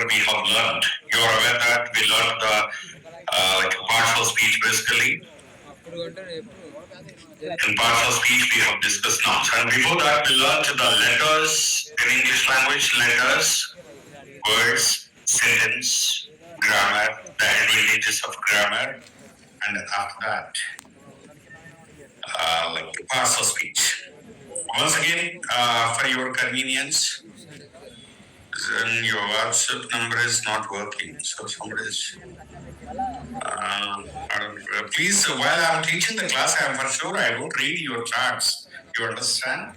we have learned. You are aware that we learned the partial speech basically. In partial speech, we have discussed nouns, and before that, we learned the letters in English language, letters, words, sentence, grammar, the advantages of grammar, and after that, partial speech. Once again, for your convenience, then your WhatsApp number is not working. So somebody is. Please, while I'm teaching the class, I'm for sure I won't read your charts. You understand?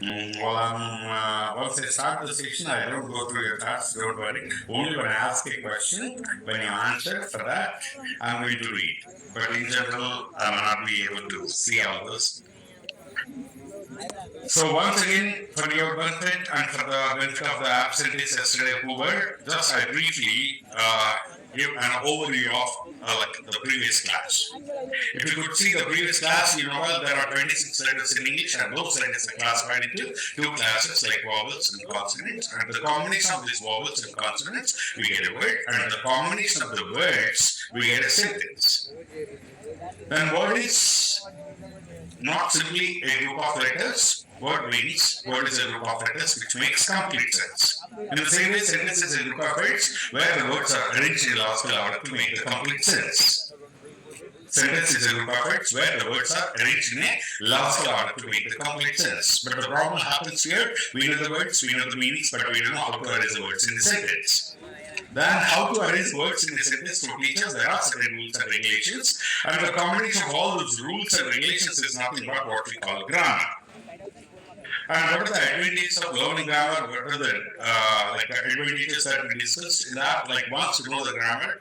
Once I start the session, I don't go through your charts. Don't worry. Only when I ask a question, when you answer for that, I'm going to read. But in general, I will not be able to see all those. So once again, for your benefit and for the benefit of the absentees yesterday who were, just I briefly give an overview of the previous class. If you could see the previous class, you know there are 26 letters in English, and those letters are classified into two classes like vowels and consonants. And the combination of these vowels and consonants, we get a word, and the combination of the words, we get a sentence. Then word is not simply a group of letters. Word means word is a group of letters which makes complete sense. In the same way, sentence is a group of words where the words are arranged in logical order to make a complete sense. Sentence is a group of words where the words are arranged in a logical order to make a complete sense. But the problem happens here, we know the words, we know the meanings, but we don't know how to arrange the words in the sentence. Then how to arrange words in a sentence for teachers, there are certain rules and regulations, and the combination of all those rules and regulations is nothing but what we call grammar. And what are the advantages of learning grammar? What are the advantages that we discussed in that? Like once you know the grammar,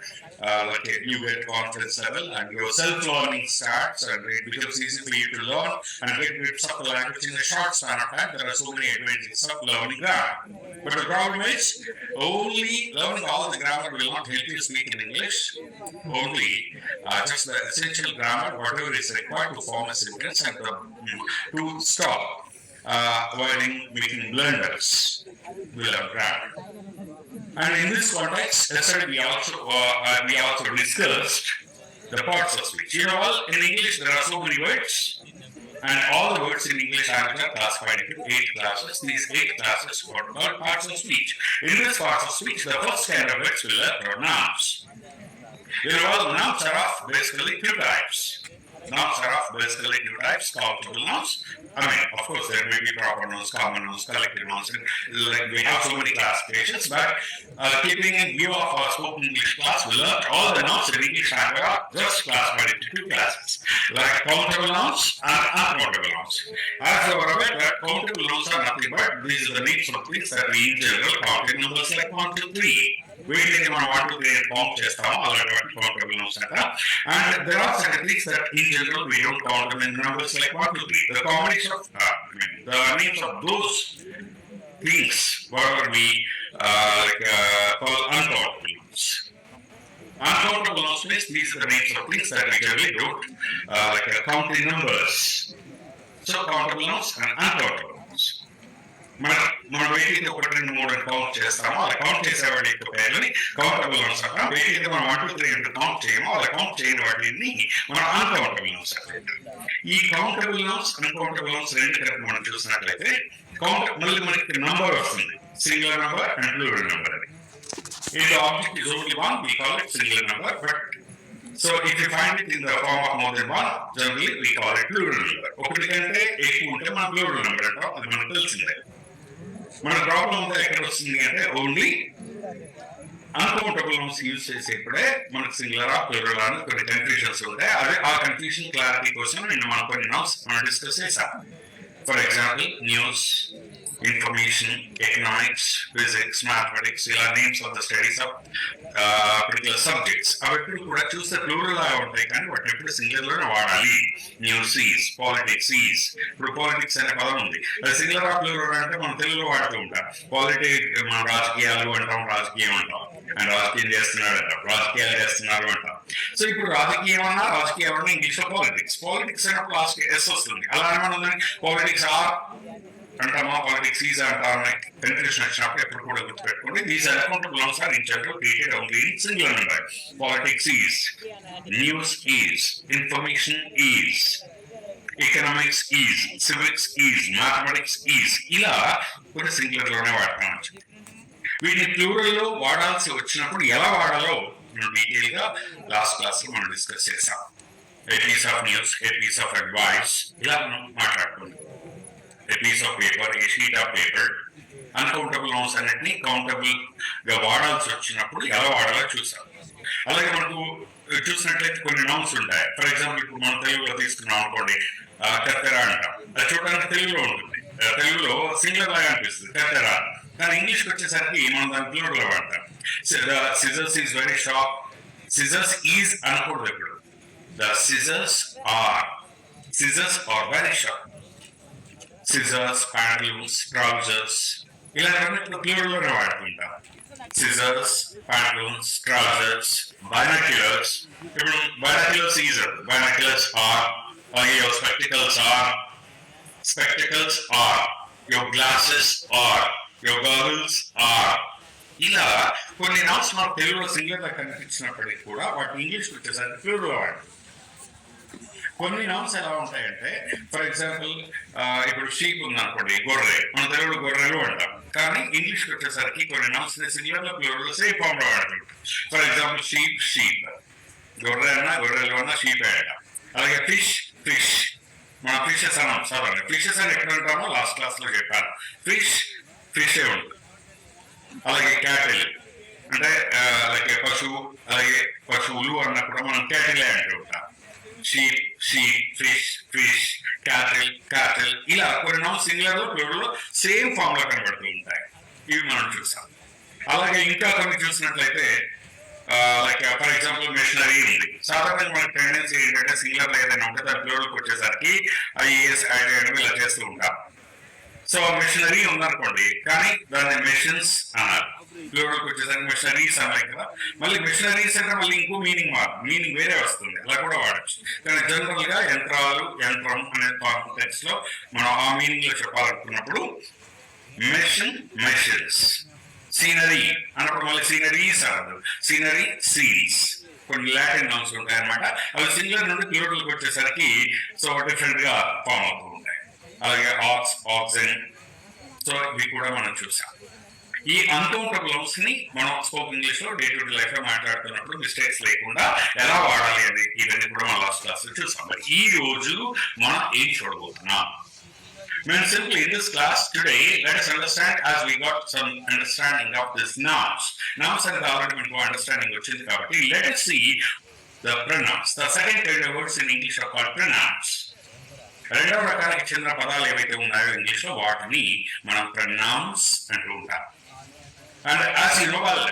you get confidence level and your self-learning starts, and it becomes easy for you to learn and get grips of the language in a short span of time. There are so many advantages of learning grammar. But the problem is, only learning all the grammar will not help you speak in English. Only just the essential grammar, whatever is required to form a sentence and to stop avoiding making blunders will have grammar. And in this context, yesterday we also discussed the parts of speech. You know, in English there are so many words, and all the words in English are classified into 8 classes. These 8 classes are called parts of speech. In this parts of speech, the first kind of words will are nouns. You know, nouns are of basically 2 types. Nouns are of basically 2 types, countable nouns. I mean, of course, there may be proper nouns, common nouns, collective nouns, and we have so many classifications, but keeping in view of our spoken English class, we learned all the nouns in English language are just classified into 2 classes, like countable nouns and uncountable nouns. As you are aware, that countable nouns are nothing but these are the names of things that we in general count in numbers like 1, 2, 3. Weighted on 1, 2, 3 count countable nouns and there are certain things that in general we don't count them in numbers like 1, 2, 3. The combination of the names of those things, whatever we call uncountable nouns. Uncountable nouns means these are the names of things that we generally don't count in numbers. So countable nouns and uncountable nouns. మనం waiting ఒకటి 2 3 count చేస్తాము, అలా count చేసేవాడి పేర్లని countable nouns అంటాం. Waiting మనం 1 2 3 అంటే count చేయము, అలా count చేయని వాటిని మనం అన్కౌంటబుల్ నౌన్స్ అంటాం. ఈ కౌంటబుల్ నౌన్స్ అన్కౌంటబుల్ నౌన్స్ రెండు కలిపి మనం చూసినట్లయితే మళ్ళీ మనకి నంబర్ వస్తుంది, singular number and plural number అని. If the object is only one, we call it singular number, but so if you find it in the form of more than one, generally we call it plural number. ఒకటి కంటే ఎక్కువ ఉంటే మనం plural number అంటాం, అది మనకు తెలిసిందే. మన ప్రాబ్లం అంతా ఎక్కడ వస్తుంది అంటే ఓన్లీ అన్కౌంటబుల్ నౌన్స్ యూజ్ చేసేప్పుడే మనకు సింగులర్ ప్లూరల్ అని కొన్ని కన్ఫ్యూజన్స్ ఉంటాయి. అదే ఆ కన్ఫ్యూజన్ క్లారిటీ కోసం నేను మన కొన్ని నౌన్స్ మనం డిస్కస్ చేశాం. For example news, information, economics, physics, mathematics, ఇలా names of the studies of particular subjects. అవి ఎప్పుడు కూడా చూస్తే ప్లూరల్ గా ఉంటాయి, కానీ వాటిని ఎప్పుడు సింగులర్ లోనే వాడాలి. News is, politics is. ఇప్పుడు పాలిటిక్స్ అనే పదం ఉంది, అది సింగులర్ ఆఫ్ ప్లూరల్ అంటే మనం తెలుగులో వాడుతూ ఉంటాం. పాలిటిక్స్ మనం రాజకీయాలు అంటాం, రాజకీయం అంటాం, అండ్ రాజకీయం చేస్తున్నాడు అంటాం, రాజకీయాలు చేస్తున్నారు అంటాం. సో ఇప్పుడు రాజకీయం అన్నా రాజకీయం అన్నా ఇంగ్లీష్ లో పాలిటిక్స్. పాలిటిక్స్ అన్నప్పుడు లాస్ట్ ఎస్ వస్తుంది. అలా మనం పాలిటిక్స్ ఆర్ అంటామా, పాలిటిక్స్ ఈజ్ అంటామా, కన్ఫ్యూషన్ వచ్చినప్పుడు ఎప్పుడు కూడా గుర్తుపెట్టుకోండి, these accountable nouns are in general created only in singular number. Politics is, news is, information is, economics is, civics is, mathematics is, ఇలా కొన్ని సింగులర్ లోనే వాడతాం. వీటిని ప్లూరల్ లో వాడాల్సి వచ్చినప్పుడు ఎలా వాడాలో మనం డీటెయిల్ గా లాస్ట్ క్లాస్ లో మనం డిస్కస్ చేసాం. A piece of news, a piece of advice, ఇలా మనం మాట్లాడుకుంటాం. A piece of paper, a sheet of paper. Uncountable nouns అన్నిటిని కౌంటబుల్ గా వాడాల్సి వచ్చినప్పుడు ఎలా వాడాలో చూసాం. అలాగే మనకు చూసినట్లయితే కొన్ని నౌన్స్ ఉంటాయి. ఫర్ ఎగ్జాంపుల్ ఇప్పుడు మనం తెలుగులో తీసుకున్నాం అనుకోండి, కత్తెర అంటాం. అది చూడడానికి తెలుగులో ఉంటుంది, తెలుగులో సింగులర్ లాగా అనిపిస్తుంది కత్తెర, కానీ ఇంగ్లీష్కి వచ్చేసరికి మనం దాని ప్లూరల్ లో వాడతాం. Scissors is very sharp. Scissors is అనకూడదు ఇప్పుడు. The scissors are very sharp. Scissors, pantaloons, trousers, ఇలాంటివన్నీ ఇప్పుడు ప్లూరల్ లోనే వాడుతుంటాం. Scissors, pantaloons, trousers, binoculars. ఇప్పుడు binoculars is binoculars are, or your spectacles are, your glasses are, your goggles are. ఇలా కొన్ని nouns మనకు తెలుగులో సింగులర్ గా కనిపించినప్పటికీ కూడా వాటిని ఇంగ్లీష్ వచ్చేసరికి ప్లూరల్ లో వాడతాం. కొన్ని నౌన్స్ ఎలా ఉంటాయంటే, ఫర్ ఎగ్జాంపుల్ ఇప్పుడు షీప్ ఉంది అనుకోండి, గొర్రె, మన తెలుగులో గొర్రెలు అంటాం, కానీ ఇంగ్లీష్ వచ్చేసరికి కొన్ని నౌన్స్ సింగులర్ లో ప్లూరల్ లో సేమ్ ఫామ్ లో వాడుతుంటాం. ఫర్ ఎగ్జాంపుల్ షీప్, గొర్రె అన్నా గొర్రెలు అన్నా షీప్ అంటాం. అలాగే ఫిష్, మన ఫిషెస్ అన్నాం సాధారణ. ఫిషెస్ అని ఎక్కడ ఉంటామో లాస్ట్ క్లాస్ లో చెప్పాను. ఫిష్ ఉంటుంది. అలాగే క్యాటిల్ అంటే అలాగే పశువు, అలాగే పశువులు అన్నా కూడా మనం క్యాటిలే అంటూ ఉంటాం. షీప్, ఫిష్, క్యాటిల్, ఇలా కొన్ని నౌన్స్ సింగులర్ లో ప్లూరల్ లో సేమ్ ఫామ్ లో కనబడుతూ ఉంటాయి. ఇవి మనం చూసాం. అలాగే ఇంకా కొన్ని చూసినట్లయితే లైక్ ఫర్ ఎగ్జాంపుల్ మిషనరీ ఉంది. సాధారణంగా మనకి టెండెన్సీ ఏంటంటే సింగులర్ లో ఏదైనా ఉంటే దాని ప్లూరల్కి వచ్చేసరికి ఐఏఎస్ ఐడెంట్ ఇలా చేస్తూ ఉంటాం. సో మిషనరీ ఉందనుకోండి, కానీ దాన్ని మెషిన్స్ అన్నారు. ప్లూరల్కి వచ్చేసరికి మిషనరీస్ అన్నాయి కదా. మళ్ళీ మిషనరీస్ అంటే మళ్ళీ ఇంకో మీనింగ్ వేరే వస్తుంది, అలా కూడా వాడచ్చు. కానీ జనరల్ గా యంత్రం అనే కాంటెక్స్ట్ లో మనం ఆ మీనింగ్ లో చెప్పాలనుకున్నప్పుడు మెషిన్స్. సీనరీ అన్నప్పుడు మళ్ళీ సీనరీస్ అన్నారు. సీనరీ, సీన్స్, కొన్ని లాటిన్ నౌన్స్ ఉంటాయి అన్నమాట. అవి సింగులర్ నుండి ప్లూరల్కి వచ్చేసరికి సో డిఫరెంట్ గా ఫామ్ అవుతూ ఉంటాయి. అలాగే ఆక్సిజన్, సో ఇవి కూడా మనం చూసాం. ఈ అన్కౌంటబుల్ నౌన్స్ ని మనం స్పోకెన్ ఇంగ్లీష్ లో డే టు డే లైఫ్ లో మాట్లాడుతున్నప్పుడు మిస్టేక్స్ లేకుండా ఎలా వాడాలి అని ఇవన్నీ కూడా మనం లాస్ట్ క్లాస్ లో చూసాం. ఈ రోజు మనం ఏం చూడబోతున్నాం? When simply in this class today, let us understand, as we got some understanding of this nouns. Nouns are already into understanding వచ్చింది కాబట్టి let us see the pronouns. The second kind of words in English are called pronouns. రెండవ రకానికి చెందిన పదాలు ఏవైతే ఉన్నాయో English లో వాటిని మనం pronouns అంటూ ఉంటాం. And as you know well,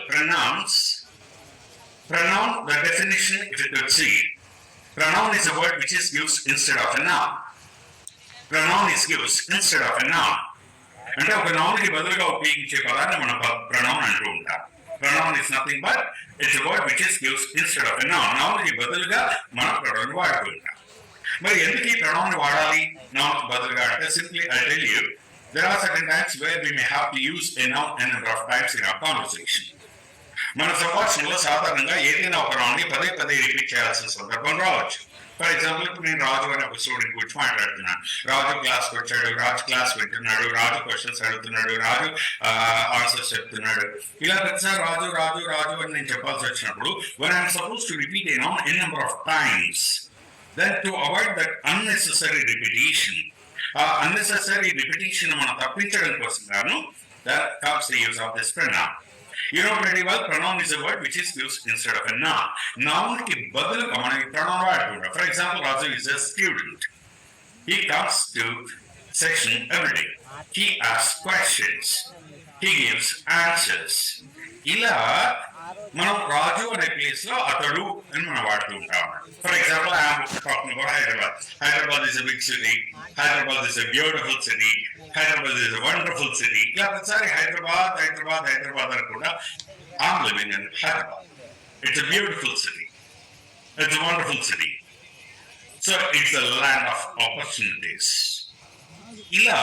pronoun, the definition, if you could see, pronoun is a word which is used instead of a noun. Pronoun is used instead of a noun. అంటే ఒక noun కి బదులుగా ఉపయోగించే పదాన్ని మనం pronoun అంటూ ఉంటాం. Pronoun is nothing but it's a word which is used instead of a noun. Noun కి బదులుగా మనం ప్రొనౌన్ వాడుతూ ఉంటాం. మరి ఎందుకు ఈ ప్రొనౌన్ వాడాలి నౌన్ కి బదులుగా అంటే simply I tell you, there are certain times where we may have to use a noun a number of times in our conversation. మన సంభాషణలో సాధారణంగా ఏదైనా ఒక నౌన్ ని పదే రిపీట్ చేయాల్సిన సందర్భం రావచ్చు. ఫర్ ఎగ్జాంపుల్ ఇప్పుడు నేను రాజు అనే ఒక స్టూడెంట్ గురించి మాట్లాడుతున్నాను. రాజు క్లాస్కి వచ్చాడు, రాజు క్లాస్ వింటున్నాడు, రాజు క్వశ్చన్స్ అడుగుతున్నాడు, రాజు ఆన్సర్స్ చెప్తున్నాడు. ఇలా ప్రతిసారి రాజు అని నేను చెప్పాల్సి వచ్చినప్పుడు when I am supposed to repeat a noun a number of times, then to avoid that unnecessary repetition, unnecessary repetition మనం తప్పించడం కోసం గాను that comes the use of this pronoun. You know pretty well, pronoun is a word which is used instead of a noun. Noun ki badaluga manam pronoun vaadunta. For example, Raju is a student. He comes to section every day. He asks questions. He gives answers. ఇలా మనం రాజు అనే place లో అతడు అని మనం వాడుతూ ఉంటాం. For example I'm talking about Hyderabad. Hyderabad is a big city. Hyderabad is a beautiful city. Hyderabad is a wonderful city. ఇలా ప్రతిసారి హైదరాబాద్ అని కూడా I'm living in Hyderabad. It's a beautiful city. It's a wonderful city. So it's a land of opportunities. ఇలా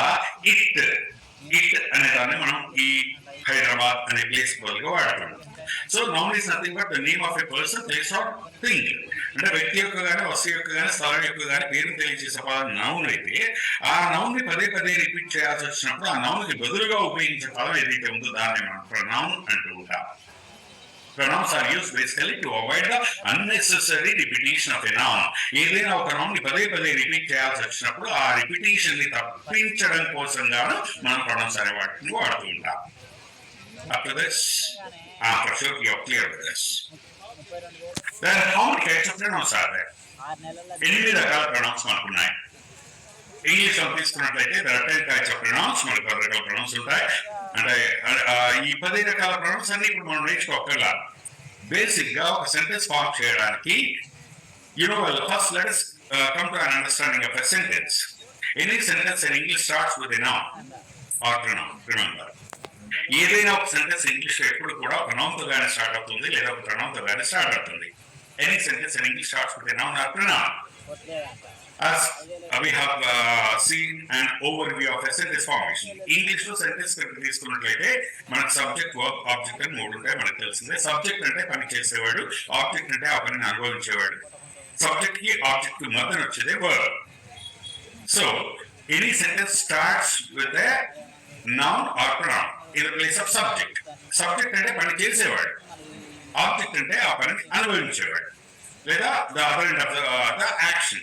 it అనే దాన్ని మనం ఈ హైదరాబాద్ అనే ప్లేస్ బదులుగా వాడుతున్నాం. So noun is nothing but the name of a person, place are thing. అంటే వ్యక్తి యొక్క కానీ, వస్తువు యొక్క కానీ, స్థలం యొక్క కానీ పేరు తెలియజేసే పదం నౌన్ అయితే, ఆ నౌన్ ని పదే పదే రిపీట్ చేయాల్సి వచ్చినప్పుడు ఆ నౌన్ కి బదులుగా ఉపయోగించే పదం ఏదైతే ఉందో దాన్ని మనం ప్రొనౌన్ అంటూ ఉంటాం. Pronouns are used basically to avoid the unnecessary repetition of a noun. ఏదైనా ఒక నౌన్ ని పదే పదే రిపీట్ చేయాల్సి వచ్చినప్పుడు ఆ రిపిటేషన్ ని తప్పించడం కోసం గాను మనం ప్రొనౌన్స్ అనే వాటిని వాడుతూ ఉంటాం. After this, for sure you are clear with this. Then how many types of pronouns are there? 8 రకాల pronouns మనకున్నాయి. ఇంగ్లీష్ లో తీసుకున్నట్లయితే there are 10 types of pronouns, మనకు 10 రకాల pronouns ఉంటాయి. అంటే ఈ 10 రకాల pronouns అన్ని ఇప్పుడు మనం నేర్చుకోగల బేసిక్ గా ఒక సెంటెన్స్ ఫార్మ్ చేయడానికి first let us come to an understanding of a sentence. Any sentence in English starts with a noun or pronoun. Remember, ఏదైనా ఒక సెంటెన్స్ ఇంగ్లీష్ లో ఎప్పుడు కూడా ఒక నౌన్ తో గానే స్టార్ట్ అవుతుంది లేదా ఒక ప్రొనౌన్ తో గానే స్టార్ట్ అవుతుంది. Any sentence in English starts with a noun or pronoun. As we have seen an overview of a sentence formation. English లో సెంటెన్స్ తీసుకున్నట్లయితే మనకు సబ్జెక్ట్, వర్బ్, ఆబ్జెక్ట్ అని 3 ఉంటాయి. మనకు తెలిసిందే. సబ్జెక్ట్ అంటే పని చేసేవాడు, ఆబ్జెక్ట్ అంటే ఆ పనిని అనుభవించేవాడు. సబ్జెక్ట్ కి ఆబ్జెక్ట్ కి మధ్యన వచ్చేదే verb. So any sentence starts with a noun or pronoun in the place of subject. Subject అంటే పని చేసేవాడు, ఆబ్జెక్ట్ అంటే ఆ పనిని అనుభవించేవాడు లేదా the other end of the action.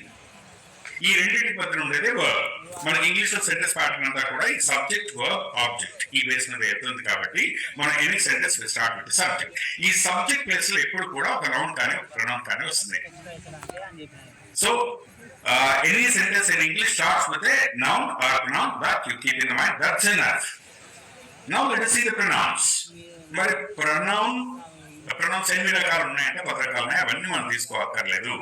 ఈ రెండింటి మధ్యన ఉండేదే వర్బ్. మనకి ఇంగ్లీష్ లో సెంటెన్స్ ప్యాటర్న్ అంతా కూడా ఈ సబ్జెక్ట్, వర్బ్, ఆబ్జెక్ట్ ఈ బేస్ మీద వెళ్తుంది కాబట్టి మనం any sentence will start with subject. ఈ సబ్జెక్ట్ ప్లేస్ లో ఎప్పుడు కూడా ఒక నౌన్ కానీ ఒక ప్రొనౌన్ కానీ వస్తుంది. So any sentence in English starts with a noun or pronoun, that you keep in mind. That's enough. Now let us see the pronouns. మరి pronouns ఎన్ని రకాలు ఉన్నాయంటే 10 రకాలు ఉన్నాయి. అవన్నీ మనం తీసుకోవక్కర్లేదు.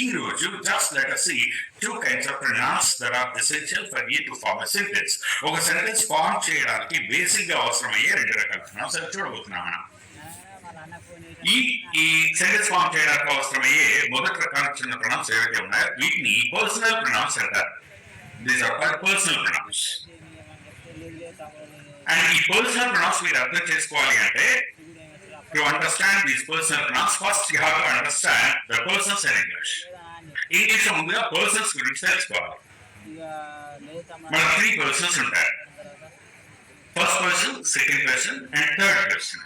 ఈ రోజు just let us see 2 kinds of pronouns that are essential for you to form a sentence. ఒక సెంటెన్స్ ఫార్మ్ చేయడానికి బేసిక్ గా అవసరమయ్యే 2 రకాల pronouns అని చూడబోతున్నాం మనం. ఈ సెంటెన్స్ ఫార్మ్ చేయడానికి అవసరమయ్యే మొదటి రకానికి చెందిన ప్రొనౌన్స్ ఏవైతే ఉన్నాయో వీటిని పర్సనల్ ప్రొనౌన్స్ అంటారు. These are called personal pronouns. And ఈ పర్సనల్ ప్రొనౌన్స్ మీరు అర్థం చేసుకోవాలి అంటే, to understand these personal pronouns first you have to understand the persons in English. English లో ముందుగా పర్సన్స్ గురించి తెలుసుకోవాలి. మన 3 పర్సన్స్ ఉంటారు. First person, second person and third person.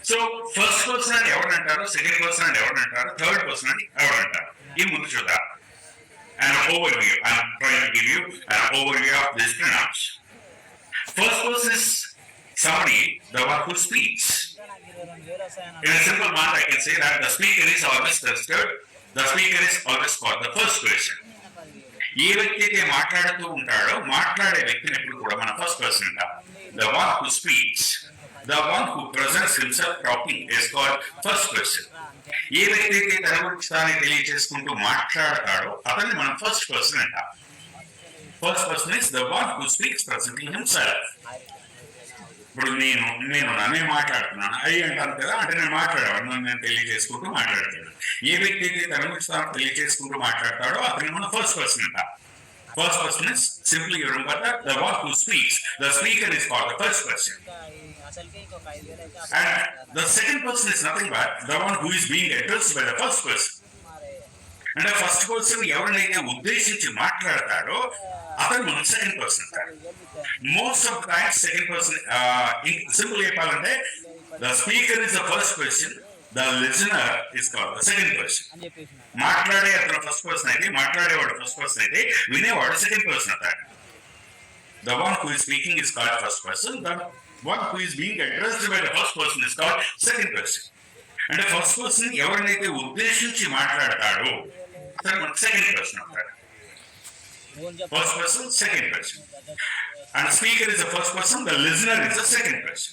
So first person అని ఎవరంటారు, సెకండ్ పర్సన్ అని ఎవరంటారు, థర్డ్ పర్సన్ అని ఎవరంటారు, ఈ ముందు చూద్దాం. An overview. I am trying to give you an overview of these pronouns. First person is somebody, the one who speaks. In a simple manner, I can say that the speaker is always considered, the speaker is always called the first person. ఏ వ్యక్తి అయితే మాట్లాడుతూ ఉంటాడో మాట్లాడే వ్యక్తిని ఎప్పుడు కూడా మన first person అంటాం. The one who speaks, the one who presents himself talking is called first person. ఏ వ్యక్తి అయితే తన గురించి తానే తెలియజేసుకుంటూ మాట్లాడతాడో అతన్ని మనం ఫస్ట్ పర్సన్ అంటాం. First person is the one who speaks presenting himself. ఇప్పుడు నన్నే మాట్లాడుతున్నాను అయ్యి అంటాను కదా, అంటే నేను మాట్లాడేవాడు, నేను తెలియజేసుకుంటూ మాట్లాడతాడు. ఏ వ్యక్తి అయితే తన గురించి తాను తెలియజేసుకుంటూ మాట్లాడతాడో అతన్ని మనం ఫస్ట్ పర్సన్ అంటాం. First person is simply, you remember that, the one who speaks. The speaker is called the first person. And the second person is nothing but the one who is being addressed by the first person. And the first person ఎవరినైతే ఉద్దేశించి మాట్లాడతాడో అతను మనం second person అంటారు. Most of the times second person, simple చెప్పాలంటే the speaker is the first person, the listener is called the second person. మాట్లాడే అతను first person అయితే, మాట్లాడేవాడు ఫస్ట్ పర్సన్ అయితే, వినేవాడు సెకండ్ పర్సన్ అవుతాడు. The one who is speaking is called first person. The one who is being addressed by the first person is called second person. అంటే first person ఎవరినైతే ఉద్దేశించి మాట్లాడతాడో అతను మనకు సెకండ్ పర్సన్ అవుతాడు. First person, second person. And speaker is the first person, the listener is the second person.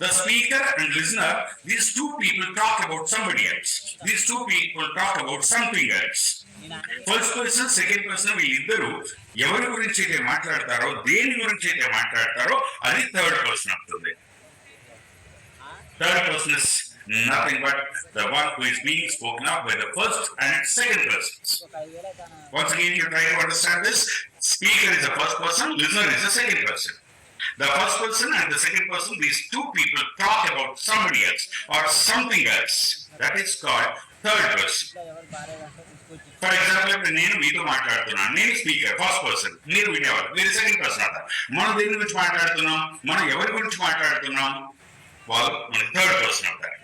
The speaker and listener, these 2 people talk about somebody else. These 2 people talk about something else. First person, second person వీళ్ళిద్దరూ ఎవరి గురించి అయితే మాట్లాడతారో, దేని గురించి అయితే మాట్లాడతారో అది థర్డ్ పర్సన్ అవుతుంది. Third person is nothing but the one who is being spoken of by the first and second persons. Once again, you try to understand this. Speaker is the first person, listener is the second person. The first person and the second person, these two people talk about somebody else or something else. That is called third person. For example ఇప్పుడు నేను మీతో మాట్లాడుతున్నాను, నేను speaker first person, మీరు వినేవాళ్ళు, మీరు second person అవుతారు. మనం దేని గురించి మాట్లాడుతున్నాం, మనం ఎవరి గురించి మాట్లాడుతున్నాం, వాళ్ళు మనకి థర్డ్ పర్సన్ అవుతారు.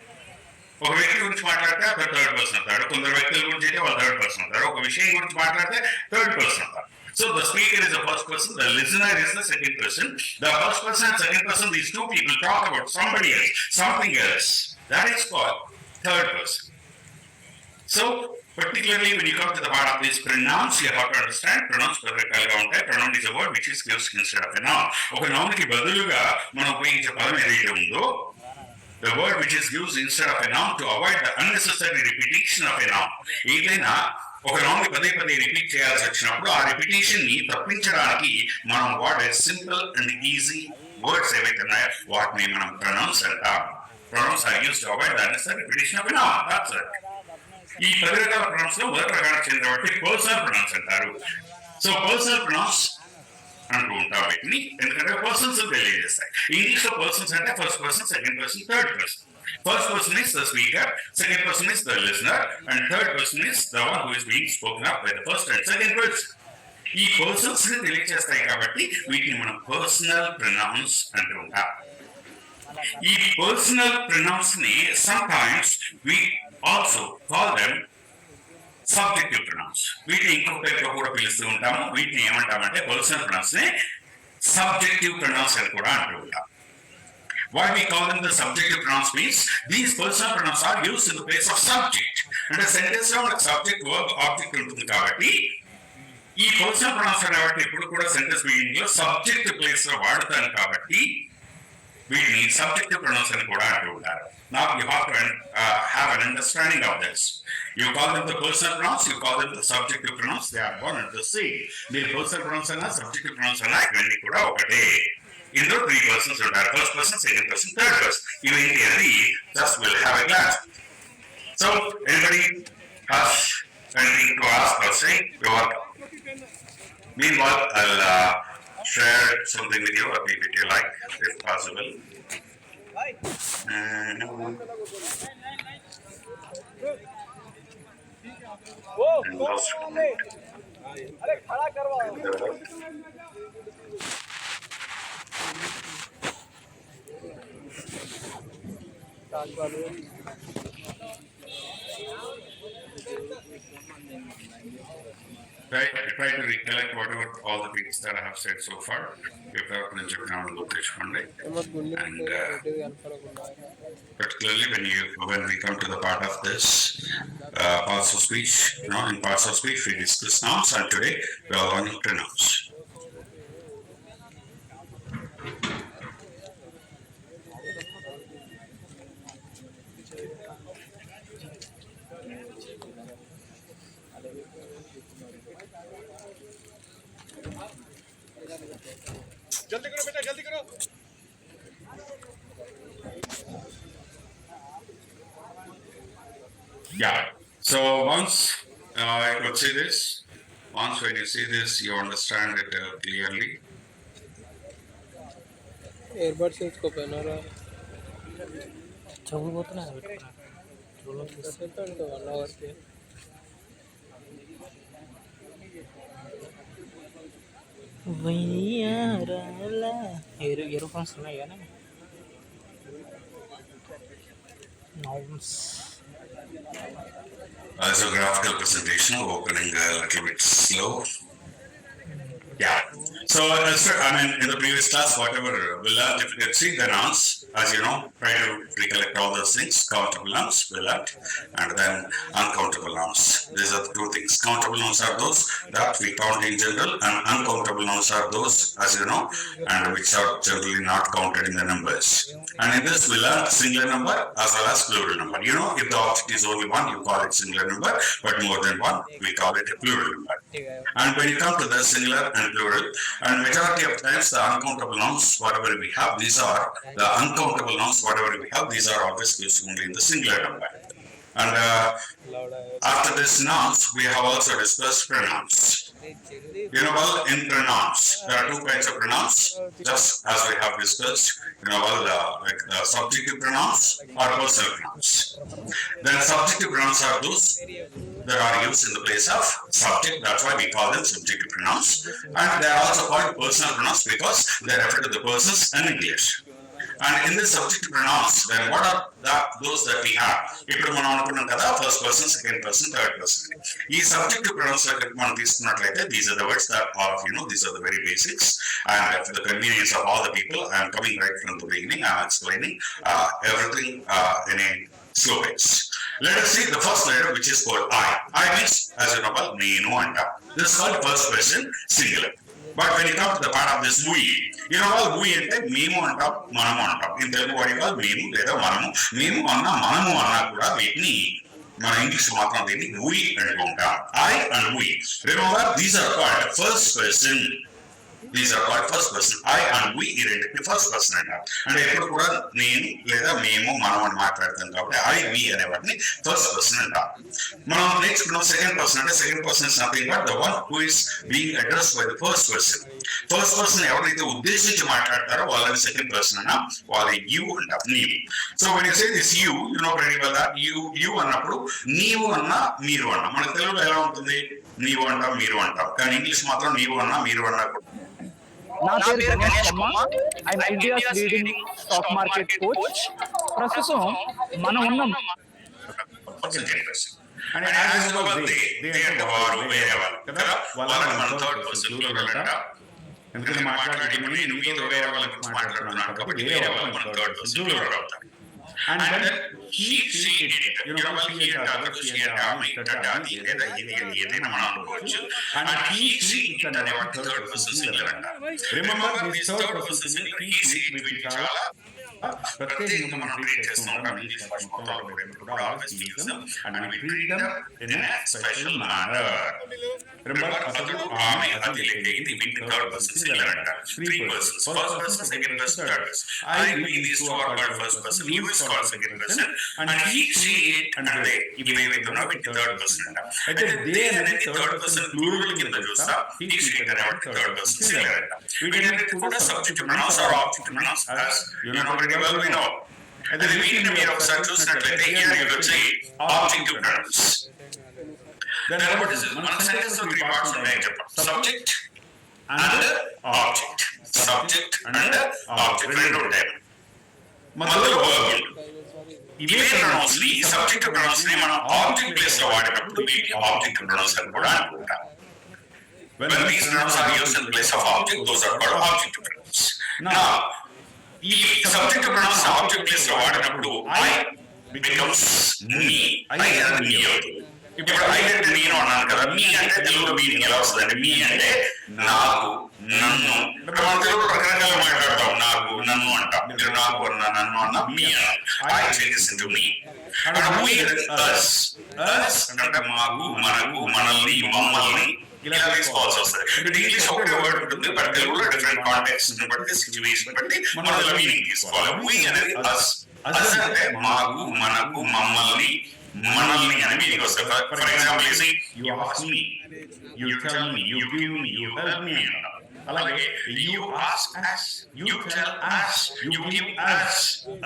ఒక వ్యక్తి గురించి మాట్లాడితే అతను థర్డ్ పర్సన్ అవుతాడు, కొందరు వ్యక్తుల గురించి అయితే వాళ్ళు థర్డ్ పర్సన్ అవుతారు, ఒక విషయం గురించి మాట్లాడితే థర్డ్ పర్సన్ అవుతారు. So the speaker is the first person, the listener is the second person. The first person and second person, these two people talk about somebody else, something else. That is called third person. So particularly when you come to the part of these pronouns, you have to understand pronouns perfectly ఉంటాయి. Pronoun is a word which is used instead of a noun. ఒక noun కి బదులుగా మనం ఉపయోగించే పదం ఏదైతే ఉందో, the word which is used instead of a noun to avoid the unnecessary repetition of a noun. ఏదైనా ఒక నౌన్ పదే పదే రిపీట్ చేయాల్సి వచ్చినప్పుడు ఆ రిపిటేషన్ ని తప్పించడానికి మనం వాడే సింపుల్ అండ్ ఈజీ వర్డ్స్ ఏవైతే ఉన్నాయో వాటిని మనం ప్రొనౌన్స్ అంటాం. Pronouns are used to avoid the unnecessary repetition of a noun. That's it. ఈ 10 రకాల ప్రొనౌన్స్ లో మొదటి రకానికి చెందిన వాటి పర్సనల్ ప్రొనౌన్స్ అంటారు. సో పర్సనల్ ప్రొనౌన్స్ అంటూ ఉంటాం వీటిని, ఎందుకంటే పర్సన్స్ తెలియజేస్తాయి. ఇంగ్లీష్ లో పర్సన్స్ అంటే first person, second person, third person. First person is the speaker, second person is the listener, and third person is the one who is being spoken up by the first and second person. ఈ persons ని తెలియజేస్తాయి కాబట్టి వీటిని మనం personal pronouns అంటూ ఉంటాం. ఈ personal pronouns ని sometimes we also call them subjective pronouns. వీటిని ఇంకొక పేరుతో కూడా పిలుస్తూ ఉంటాము. వీటిని ఏమంటామంటే పర్సనల్ ప్రొనౌన్స్ ని సబ్జెక్టివ్ ప్రొనౌన్స్ అని కూడా అంటూ ఉంటాం. Why we call them the subjective pronouns means these personal pronouns are used in the place of subject. And the sentence లో మనకు subject, verb, object ఉంటుంది కాబట్టి ఈ personal pronouns అనేవాటిని ఇప్పుడు కూడా sentence beginning లో subject place లో వాడతాను కాబట్టి వీటిని subjective pronouns అని కూడా అంటూ ఉంటారు. Now you have to have an understanding of this. You call them the personal pronouns, you call them the subjective pronouns, they are one and the same. మీరు personal pronouns అన్నా subjective pronouns అన్నా ఇవన్నీ కూడా ఒకటే. ఇందులో 3 persons ఉంటారు, first person, second person, third person. ఇవేంటి అనేది just will have a glance. So anybody has anything to ask or say? You are meanwhile I'll share something with you, or maybe if you like, if possible. अरे खड़ा करवाओ. Try to recollect whatever all the things that I have said so far. And particularly when we come to the part of this parts of speech, in parts of speech we discuss nouns, and today we are learning pronouns. जल्दी करो बेटा, जल्दी करो. Yeah. So once I could see this, once when you see this, you understand it clearly. Airbuds इसको पहना रहा है. चौबीस बोतल है तो 1 hour के. ఇయర్ఫోన్స్ ఉన్నాయి కానీ nouns. As a graphical presentation, opening a little bit slow. Yeah. So, in the previous class, whatever we learned, if you can see the nouns, as you know, try to recollect all those things. Countable nouns, we learned, and then uncountable nouns. These are the 2 things. Countable nouns are those that we count in general, and uncountable nouns are those, as you know, and which are generally not counted in the numbers. And in this, we learn singular number as well as plural number. You know, if the object is only one, you call it singular number, but more than one, we call it a plural number. And when you come to the singular and plural, and majority of times the uncountable nouns, whatever we have, these are the uncountable uncountable nouns, whatever we have, these are always used only in the singular number. And after this nouns, we have also discussed pronouns. You know, well, in pronouns, there are two kinds of pronouns, just as we have discussed, you know, well, like the subjective pronouns or personal pronouns. Then subjective pronouns are those that are used in the place of subject, that's why we call them subjective pronouns. And they are also called personal pronouns because they refer to the persons in English. And in the subjective pronouns, then what are those that we have? ఇప్పుడు మనం అనుకున్నాం కదా, first person, second person, third person. ఈ subjective pronouns మనం తీసుకున్నట్లయితే these are the words that are, you know, these are the very basics. And for the convenience of all the people, I am coming right from the beginning, I am explaining everything in a slow pace. Let us see the first letter, which is called I. I means, as you know, well, nenu anta. This is called first person singular. But when you come to the part of this we, you know, well, we ante memu antam, manamu antam. In Telugu what you call memu లేదా మనము. మేము అన్నా మనము అన్నా కూడా వీటిని మన English మాత్రం దీన్ని we అంటుంటాం. I and we. Remember, these are called first person. These are called first person. I and we ఈ రెండింటిని ఫస్ట్ పర్సన్ అంటారు. అంటే ఎప్పుడు కూడా నేను లేదా మేము మనం అని మాట్లాడతాం కాబట్టి I, we అనే వాటిని ఫస్ట్ పర్సన్ అంటారు. మనం నేర్చుకున్నాం సెకండ్ పర్సన్ అంటే second person is nothing but the one who is being addressed by the first person. First person ఎవరైతే ఉద్దేశించి మాట్లాడతారో వాళ్ళని సెకండ్ పర్సన్ అన్నా, వాళ్ళ యూ అంటాం, నీవు. So when you say this you, you know very well that you అన్నప్పుడు నీవు అన్నా మీరు అన్నా. మన తెలుగులో ఎలా ఉంటుంది? నీవు అంటాం, మీరు అంటాం. కానీ ఇంగ్లీష్ మాత్రం నీవు అన్నా మీరు అన్నా. నా పేరు Ganesh Kumar. I'm India's leading stock market coach. ప్రస్తుతం మనం ఉన్నాం. And as you know, they అంటే వారు వేరేవాళ్ళు కదా, వాళ్ళని మన థర్డ్ పర్సన్ ప్లూరల్ అంటాం. ఎందుకంటే మాట్లాడుతున్నది మీతో వేరే వాళ్ళ గురించి మాట్లాడుతున్నాను కాబట్టి వేరే వాళ్ళు మన థర్డ్ పర్సన్ ప్లూరల్ అవుతారు. And then he, she, it, you know, well, he and other, she and I, it and అది లేదా ఇది ఏదైనా మనం అనుకోవచ్చు. And he, she, it అనే వాటి థర్డ్ పర్సన్ సింగులర్ అంటారు. Remember, this third person singular, he, she, it వీటి చాలా ప్రత్యేకంగా మనం ట్రీట్ చేస్తూ ఉంటాం. ఇంగ్లీష్ భాష మొత్తంలో కూడా always we use them and we treat them in a special manner. Remember, అతడు, ఆమె, అది, ఇది వీటి థర్డ్ పర్సన్ సింగులర్ అంటారు. Three persons, first person, second person, third person. I, we, these two are called first person. You is called second person. And he, she, it and they, ఇవి ఏవైతే ఉన్నాయో వీటి థర్డ్ పర్సన్ అంటారు. అయితే they అనేది third person plural కింద చూస్తా, he, she, it అనే వాటి థర్డ్ పర్సన్ సింగులర్ అంటారు. వీటన్నిటి కూడా subjective pronouns or objective pronouns as you know very well we know. అయితే వీటిని మీరు ఒకసారి చూసినట్లయితే here you will see objective pronouns. Then what is it? మన సెంటెన్స్ లో త్రీ పార్ట్స్ ఉన్నాయి చెప్పండి. Subject and object. Subject and object రెండు ఉంటాయి. మధ్యలో వర్బ్. ఇవే ప్రొనౌన్స్ ని, సబ్జెక్టివ్ ప్రొనౌన్స్ ని మనం ఆబ్జెక్ట్ ప్లేస్ లో వాడేటప్పుడు వీటిని ఆబ్జెక్టివ్ ప్రొనౌన్స్ అని కూడా అనుకుంటాం. When these pronouns are used in place of object, those are called objective pronouns. Now, ఈ సబ్జెక్టివ్ ప్రొనౌన్స్ ఆబ్జెక్ట్ ప్లేస్ లో వాడినప్పుడు I becomes me. I అనేది me అవుతుంది. ఇప్పుడు I అంటే నేను అన్నాను కదా, మీ అంటే తెలుగులో మీనింగ్ ఎలా వస్తుందంటే మీ అంటే నాకు, నన్ను. ఇప్పుడు మన తెలుగులో రకరకాల మాట్లాడతాం, నాకు, నన్ను అంటాం. మీరు నాకు అన్నా, నన్ను అన్నా, మీ అన్నా. I changes into me. And we అనేది us. Us అంటే మాకు, మనకు, మనల్ని, మమ్మల్ని ఇలా తీసుకోవాల్సి వస్తుంది. ఇప్పుడు ఇంగ్లీష్ ఒకటే వర్డ్ ఉంటుంది, బట్ తెలుగులో డిఫరెంట్ కాంటెక్స్ట్ బట్టి, సిచ్యువేషన్ బట్టి మనం మీనింగ్ తీసుకోవాలి. we అనేది us. us అంటే మాకు, మనకు, మమ్మల్ని, మనల్ని అని మీనింగ్ వస్తుంది. ఫర్ ఎగ్జాంపుల్ ఇది you ask me, you tell me, you give me, you help me అంటాం. అలాగే you ask us, you tell us, you give us.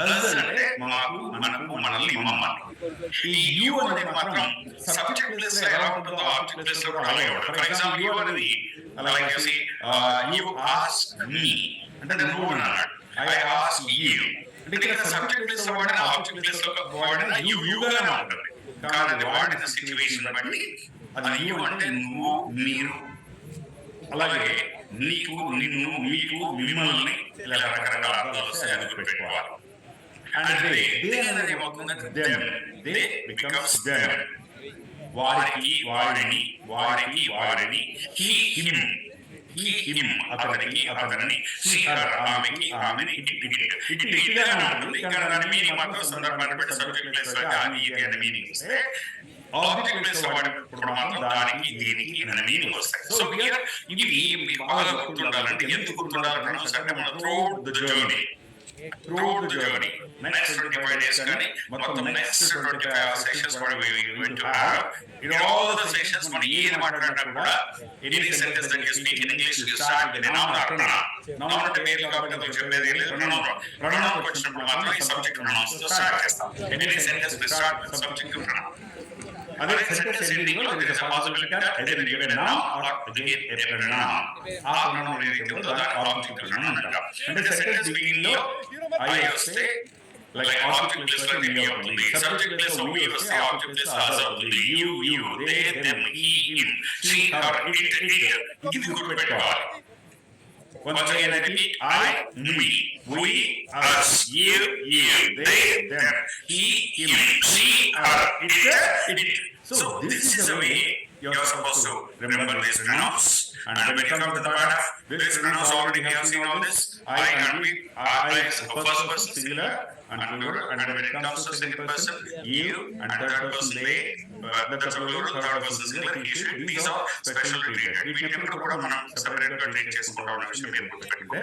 us అంటే మాకు, మనకు, మనల్ని, మమ్మల్ని. ఈ you అనేది మాత్రం సబ్జెక్ట్ ప్లేస్ లో ఎలా ఉంటుందో ఆబ్జెక్ట్ ప్లేస్ లో కూడా అలాగే ఉంటుంది. ఫర్ ఎగ్జాంపుల్ you అనేది అలాగే చూసి you ask me అంటే నువ్వు అన్నాడు, I ask you అంటే ఇక్కడ సబ్జెక్ట్ ప్లేస్ లో వాడిన ఆబ్జెక్ట్ ప్లేస్ లో వాడిన you గానే మాట్లాడాలి. కానీ అది వాడిన సిచ్యువేషన్ బట్టి అది you అంటే నువ్వు, మీరు. అలాగే నీకు, నిన్ను, మీకు, మిమ్మల్ని ఇలా రకరకాల అర్థాలు వస్తాయి, అది పెట్టుకోవాలి. అండ్ దే అనేది ఏమవుతుందంటే them, they becomes them. వారికి, వాడిని, వాడికి, వారిని. he, him, he, him అతనికి, అతనిని. she, her ఆమెకి, ఆమెని. ఇటుగానే ఉంటుంది. ఇక్కడ దాని మీనింగ్ మాత్రం సందర్భాన్ని బట్టి సబ్జెక్ట్ ప్లేస్ లో అది ఇది అనే మీనింగ్ వస్తే, ఆబ్జెక్ట్ ప్లేస్ లో వాడినప్పుడు మాత్రం దానికి, దీనికి అనే మీనింగ్ వస్తాయి. సో ఇవి మీకు బాగా గుర్తుండాలంటే, ఎందుకు గుర్తుండాలంటే అంటే మన throughout the journey throughout the journey. Next 25 days, మొత్తం next 25 sessions what we are going to have. In all the sessions, మనం ఏది మాట్లాడినా కూడా any sentence that you speak in English, you start with a noun or pronoun. Noun అంటే పేరు కాబట్టి అందులో చెప్పేది లేదు. Pronoun వచ్చినప్పుడు మాత్రం ఈ subject pronouns తో start చేస్తాం. Any sentence we start with subject pronoun. Other sentence ending లో there is a possibility that either you give a noun or you give a pronoun. ఆ pronoun ఏదైతే ఉందో దాన్ని object pronoun అంటాం. అంటే sentence beginning లో I వస్తే like object plus me అవుతుంది. Subject plus we వస్తే object plus us అవుతుంది. You, they, them, he, him, she, her, it. ఇది గుర్తుపెట్టుకోవాలి. Once again, I repeat, I, me, we, us, you, they, them, he, him, she, her, it. So this is the way you're supposed to remember these pronouns. And when it comes to the part of these pronouns, already have seen all this. I and we, I is first person singular and plural. And when it comes to second person, you and third person they, that's a plural, third person singular, he should. These are specially treated. We can put మనం separate గా treat చేసుకుంటాం అనే విషయం మీరు గుర్తుపెట్టుకుంటే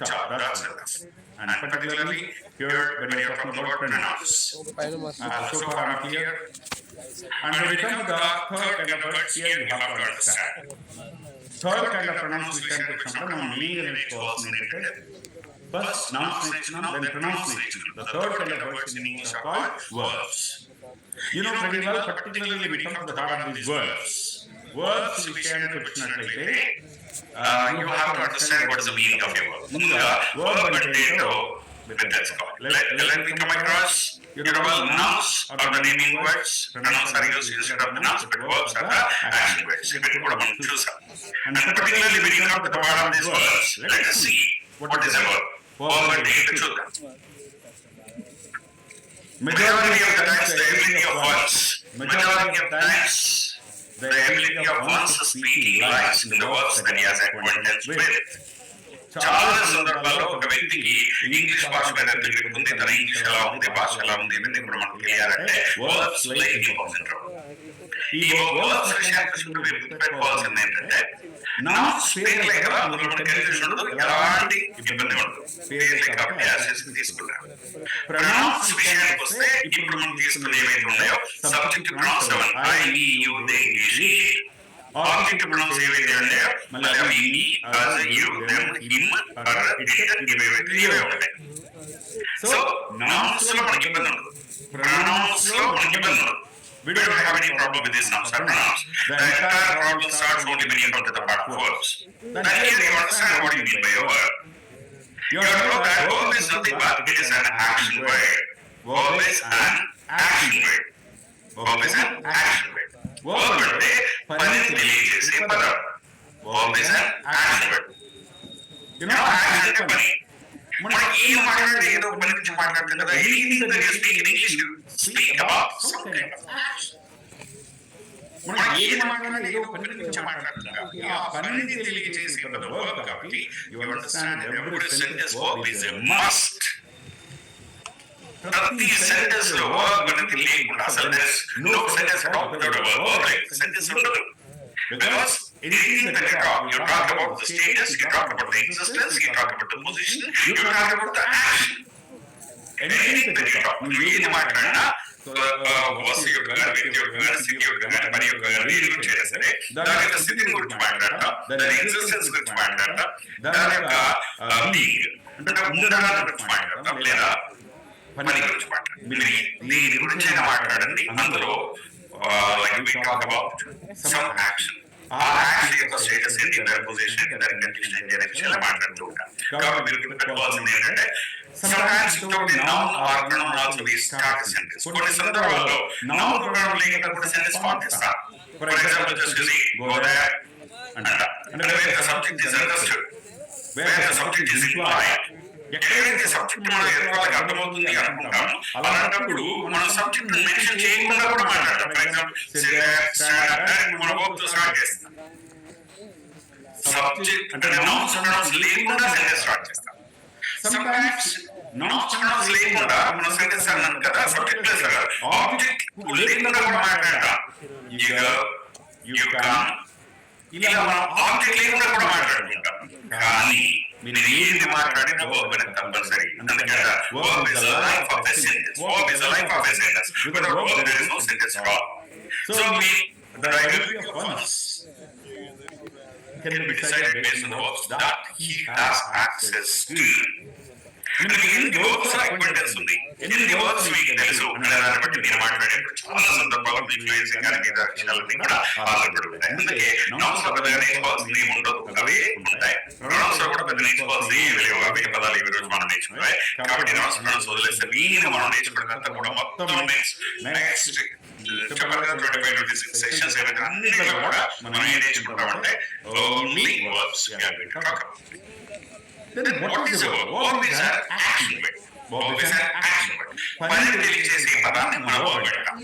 చాలా that's and particularly here when we are talking about pronouns. So far I'm clear. And when we come to the third kind of words here, you have to understand. Third kind of pronunciation వచ్చినప్పుడు మనం meaning నేర్చుకోవాల్సింది ఏంటంటే first nouns నేర్చుకున్నాం, then pronouns నేర్చుకున్నాం. The third kind of words in English are called verbs. You know pretty well, particularly when we come to the heart of these verbs. Verbs విషయానికి వచ్చినట్లయితే you have to understand what is the meaning of your verb. ముందుగా verb అంటే ఏంటో let's go. Let me come across. You know well, nouns are the naming words. Pronouns are used instead of the nouns, but verbs are the action words. If it could have choose. And particularly when you come to the part of these verbs, let us see what is a verb. Verb and take the truth. Majority of the times, the ability of ones. Majority of times, the ability of ones to speak lies in the verbs that he has acquaintance with. చాలా సందర్భాల్లో ఒక వ్యక్తికి English భాష మీద తెలివి ఉంది, తన English ఎలా ఉంది, భాష ఎలా ఉంది అనేది కూడా మనకు తెలియాలంటే వర్బ్స్ లైక్ ఇంపార్టెంట్. ఈ వర్బ్స్ విషయానికి వస్తుంటే మీరు గుర్తుపెట్టుకోవాల్సింది ఏంటంటే నౌన్స్ పేర్లే కదా, అందులో మనకి కన్ఫ్యూజన్ ఉండదు, ఎలాంటి ఇబ్బంది ఉండదు. పేర్లే కాబట్టి యాసెస్ తీసుకున్నాం. ప్రొనౌన్స్ విషయానికి వస్తే ఇప్పుడు మనం తీసుకున్న ఏవైతే ఉన్నాయో subject pronouns I, me, you, they, she. Object pronouns ఏవైతే ఉన్నాయో మళ్ళీ అవి మీ, us, you, them, him, her, it, ఇవే ఉంటాయి. సో nouns లో మనకి ఇబ్బంది ఉండదు, pronouns లో మనకి ఇబ్బంది ఉండదు. We don't have any problem with these nouns or pronouns. The entire problem starts only when you come to the part of verbs. Then here you understand what you mean by a verb. You have to know that verb is nothing but it is an action word. Verb is an action word. Verb is an action word. Verb అంటే పనిని తెలియజేసే పదం. Verb is an action word. You know, action అంటే పని. మనం ఏం మాట్లాడితే ఏదో ఒక పని గురించి మాట్లాడుతుంది కదా. Anything that you speak in English, you speak about some kind of action. మనం ఏది మాట్లాడినా ఏదో ఒక పని గురించి మాట్లాడుతుంది కాబట్టి ఆ పనిని తెలియజేసే పదం verb కాబట్టి you understand every sentence verb is a must. ప్రతి సెంటెన్స్ లో వర్బ్ అనేది లేకుండా అసలు no sentence at all without a verb right sentence ఉండదు. Because anything that you talk about the status, you talk about the existence, you talk about the position, you talk about the action. Anything that you talk, నువ్వు ఏది మాట్లాడినా వస్తు యొక్క వ్యక్తి యొక్క స్థితి యొక్క పని యొక్క రీతి గురించి అయినా సరే దాని యొక్క స్థితిని గురించి మాట్లాడతాం, దాని ఎగ్జిస్టెన్స్ గురించి మాట్లాడతాం, దాని యొక్క బీయింగ్ అంటే ఉండడాన్ని గురించి మాట్లాడతాం, లేదా పని గురించి మాట్లాడండి. దీని గురించి అయినా మాట్లాడండి. అందులో like we talk about some action. ఆ యాక్షన్ యొక్క స్టేటస్ ఏంటి, దాని పొజిషన్, దాని కండిషన్ ఏంటి అనే విషయాలు మాట్లాడుతూ ఉంటాం. కాబట్టి మీరు గుర్తుపెట్టుకోవాల్సింది ఏంటంటే sometimes without a noun or pronoun also we start a sentence. కొన్ని సందర్భాల్లో noun pronoun లేకుండా కూడా sentence form చేస్తాం. For example, just see go there అంట. అంటే where the subject is understood, where the subject is implied. ఎక్కడైతే subject మనం ఎదుర్కోవాలని అర్థమవుతుంది అనుకుంటాం అలాంటప్పుడు మనం సబ్జెక్ట్ మెన్షన్ చేయకుండా కూడా మాట్లాడతాం. ఫర్ ఎగ్జాంపుల్ మనం వర్బ్ తో స్టార్ట్ చేస్తాం. సబ్జెక్ట్ అంటే నౌన్స్ ప్రొనౌన్స్ లేకుండా సెంటెన్స్ స్టార్ట్ చేస్తాం. సమ్టైమ్స్ నౌన్స్ ప్రొనౌన్స్ లేకుండా మనం సెంటెన్స్ అన్నాం కదా, సబ్జెక్ట్ ప్లస్ ఆబ్జెక్ట్ లేకుండా కూడా మాట్లాడతాం. యు గో, యు కమ్, ఇలా మనం ఆబ్జెక్ట్ లేకుండా కూడా మాట్లాడుకుంటాం. కానీ మీరు ఏది మాట్లాడినా వర్బ్ అనేది కంపల్సరీ. ఎందుకంటే verb is the life of a sentence. Verb is the life of a sentence. Without verb there is no sentence at all. So the identity of ones can be decided based on the verbs that he has access to. మీకు ఎన్ని verbs acquaintance ఉంది, ఎన్ని verbs మీకు తెలుసు అనే దాన్ని బట్టి మీరు మాట్లాడే చాలా సందర్భాల్లో మీకు ఫ్లూయెన్సీ కానీ మిగతా విషయాలన్నీ కూడా ఆధారపడి ఉంటాయి. అందుకే నౌన్స్ లో పెద్దగా నేర్చుకోవాల్సింది ఏమి ఉండదు, అవే ఉంటాయి. ప్రొనౌన్స్ లో కూడా పెద్ద నేర్చుకోవాల్సింది ఏమి లేవు, అవే పదాలు ఈ రోజు మనం నేర్చుకున్నాయి. కాబట్టి నౌన్స్ వదిలేస్తే మీరు మనం నేర్చుకున్నదంతా కూడా మొత్తం నెక్స్ట్ చెప్పగా 25-26 సెషన్స్ ఏవైతే అన్నిట్లో కూడా మనం ఏం నేర్చుకుంటామంటే only verbs we are going to talk about. Then what is a verb? Verb is an action word. Verb is an action word. పనిని తెలియజేసే పదాన్ని మనం verb అంటాం.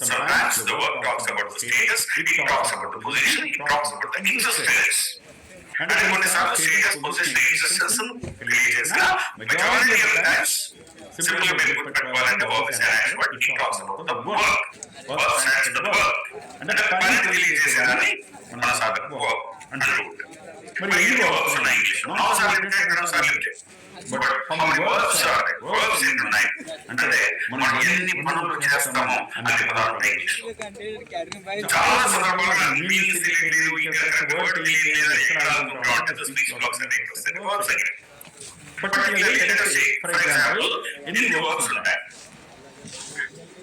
Sometimes the verb talks about the status, it talks about the position, it talks about the existence. అంటే కొన్నిసార్లు status, position, existence తెలియజేసిన majority of the times simple మీరు గుర్తుపెట్టుకోవాలంటే verb is an action word. It talks about the work. Verb stands for the work. అంటే పనిని తెలియజేసేదాన్ని మనం సాధారణ verb అంటారు. మరి ఎన్ని వర్బ్స్ ఉన్నాయి ఇంగ్లీష్లో? Nouns are limited, pronouns are limited. But how many verbs are there? Verbs ఎన్ని ఉన్నాయి అంటే మనం ఎన్ని పనులు చేస్తామో అన్ని పదాలు ఉన్నాయి ఇంగ్లీష్లో. చాలా సందర్భాల్లో మీనింగ్స్ తెలియలేదు, ఇంకా వర్డ్ తెలియలేదు, ఎక్కడ అంటే ద స్పీచ్ బ్లాక్స్ అనే వర్బ్స్ అయ్యాయి. బట్ ఫర్ ఎగ్జాంపుల్ ఎన్ని వర్బ్స్ ఉంటాయి?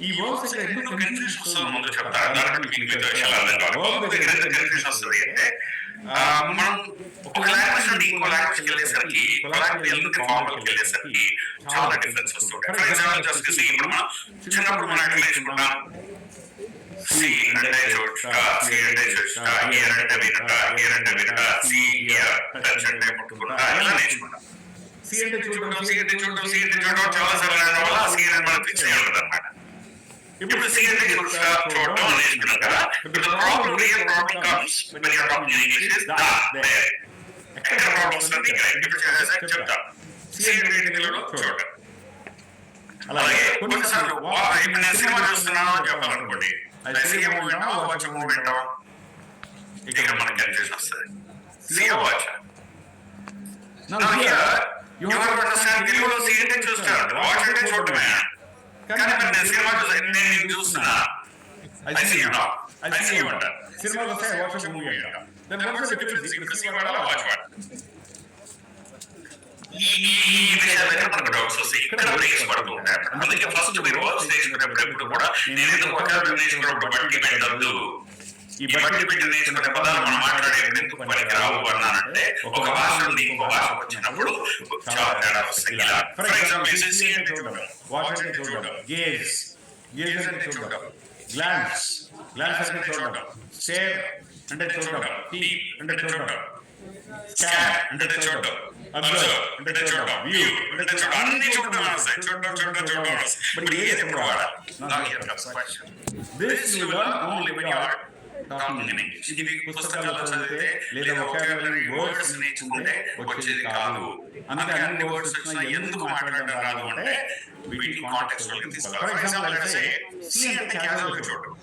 ఈ వర్బ్స్ ఇక్కడ ఎందుకు కన్ఫ్యూజన్ వస్తుందో ముందు చెప్తాను, దాని బట్టి మీకు మిగతా విషయాలు అర్థం కావాలి. వర్బ్ దగ్గర ఎంత కన్ఫ్యూజన్ వస్తుంది అంటే మనం ఒక లాంగ్వేజ్ నుండి ఇంకో లాంగ్వేజ్కి వెళ్ళేసరికి, ఒక లాంగ్వేజ్ ఎందుకు ఫార్మల్కి వెళ్ళేసరికి చాలా డిఫరెన్స్ వస్తుంటాయి. ఫర్ ఎగ్జాంపుల్ జస్ట్ ఇప్పుడు మనం చిన్నప్పుడు మనం ఎట్లా నేర్చుకుంటాం, సి అంటే చూడట, సి అంటే చూడట, ఇయర్ అంటే వినట, ఇయర్ అంటే వినట, సి ఇయర్ టచ్ అంటే ముట్టుకుంటా, ఇలా నేర్చుకుంటాం. సి అంటే చూడటం, సి అంటే చూడటం, సి అంటే చూడటం చాలా సరళమైన వల్ల సి అనేది మనం ఫిక్స్ అయ్యాలి అన్నమాట. ఇప్పుడు సి అంటే చూడటం నేర్చుకున్నాం కదా. ఇప్పుడు the problem, real problem comes when you are talking in English is there. ఎక్కడ ప్రాబ్లం వస్తుంది? ఇప్పుడు చెప్తాం, సి అంటే తెలుగులో చూడటం. అలాగే కొన్నిసార్లు ఇప్పుడు నేను సినిమా చూస్తున్నాను అని చెప్పాలనుకోండి, సినిమా మూవీ వింటావా, వాచ్ మూవీ వింటావా? ఇక్కడ మనకి కన్ఫ్యూజన్ వస్తుంది. See watch. Now here you have to understand, తెలుగులో సి అంటే చూస్తాడు, వాచ్ అంటే చూడటమే. కానీ నేను సినిమా నేను చూస్తున్నా, I see you now, I see you అంటారు. సినిమాలో వస్తే వాచ్ మూవీ అంటాం. Then what is the difference? ఇక్కడ సి వాడాలా, వాచ్ వాడాలా? ఈ విషయాలైతే మనకు డౌట్స్ వస్తాయి, ఇక్కడ బ్రేక్స్ పడుతూ ఉంటాయి. అందుకే ఫస్ట్ మీరు వర్బ్స్ నేర్చుకునేప్పుడు ఎప్పుడు కూడా నేను ఎందుకు వొకాబులరీ నేర్చుకున్నప్పుడు బట్టి పెట్టద్దు, ఈ బట్టి పెట్టి నేర్చుకునే పదాలు మనం మాట్లాడేది ఎందుకు పనికి రావు అన్నానంటే, ఒక భాష నుండి ఇంకో భాష వచ్చినప్పుడు చాలా తేడా వస్తాయి. ఫర్ ఎగ్జాంపుల్ సి అంటే చూడడం, వాచ్ అంటే చూడడం, గేజ్ అంటే చూడడం, గ్లాన్స్ అంటే చూడడం, స్టేర్ అంటే చూడడం, పీప్ అంటే చూడడం, స్కాన్ అంటే చూడడం, అబ్జర్వ్ అంటే చూడడం, వ్యూ అంటే చూడడం, అన్ని చూడడం వస్తాయి. చూడడం బట్ ఏది ఎప్పుడు వాడాలి? Now here comes the question. This you learn only when you are talking in English. ఇది పుస్తకాల్లో చదివితే లేదా వొకాబులరీ వర్డ్స్ నేర్చుకుంటే వచ్చేది కాదు. అందుకే అన్ని వర్డ్స్ వచ్చినా ఎందుకు మాట్లాడడం రాదు అంటే వీటి కాంటెక్స్ట్ వల్ల తీసుకోవాలి. For example let's say see అంటే క్యాజువల్ గా చూడడం,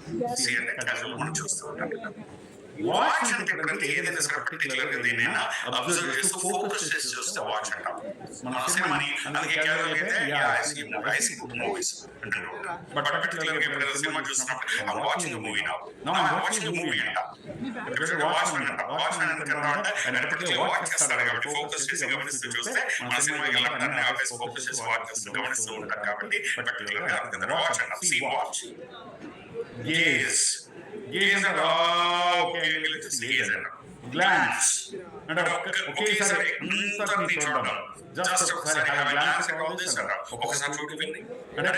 సి అంటే క్యాజువల్ మనం చూస్తూ ఉంటాం. వాచ్ అంటే ఎప్పుడంటే ఏదైనా సరే పర్టికులర్ గా దేనైనా అబ్జర్వ్ చేస్తూ ఫోకస్ చేసి చూస్తే వాచ్ అంటాం. మనం సినిమాని అందుకే క్యాజువల్ అయితే ఐ సీ మూవీస్ అంటారు. బట్ పర్టికులర్ గా ఎప్పుడైనా సినిమా చూస్తున్నప్పుడు I watching movie now I watching movie అంటాం. ఎప్పుడైతే వాచ్మెన్ అంటాం, వాచ్మెన్ ఎందుకంటే ఆయన పర్టికులర్ వాచ్ చేస్తాడు కాబట్టి ఫోకస్ చేసి గమనిస్తూ చూస్తే మన సినిమా వెళ్ళాలని ఆఫీస్ ఫోకస్ చేసి వాచ్ చేస్తూ గమనిస్తూ ఉంటాం కాబట్టి పర్టికులర్ గా వాచ్ అంటాం. See watch. గేజ్ అంటే గేజ్ అంటాం. గ్లాన్స్ అంటే ఒకేసారి అంతటిని చూడడం, జస్ట్ ఒకసారి గ్లాన్స్ అంటాం. ఒక్కొక్కసారి చూడండి అంటే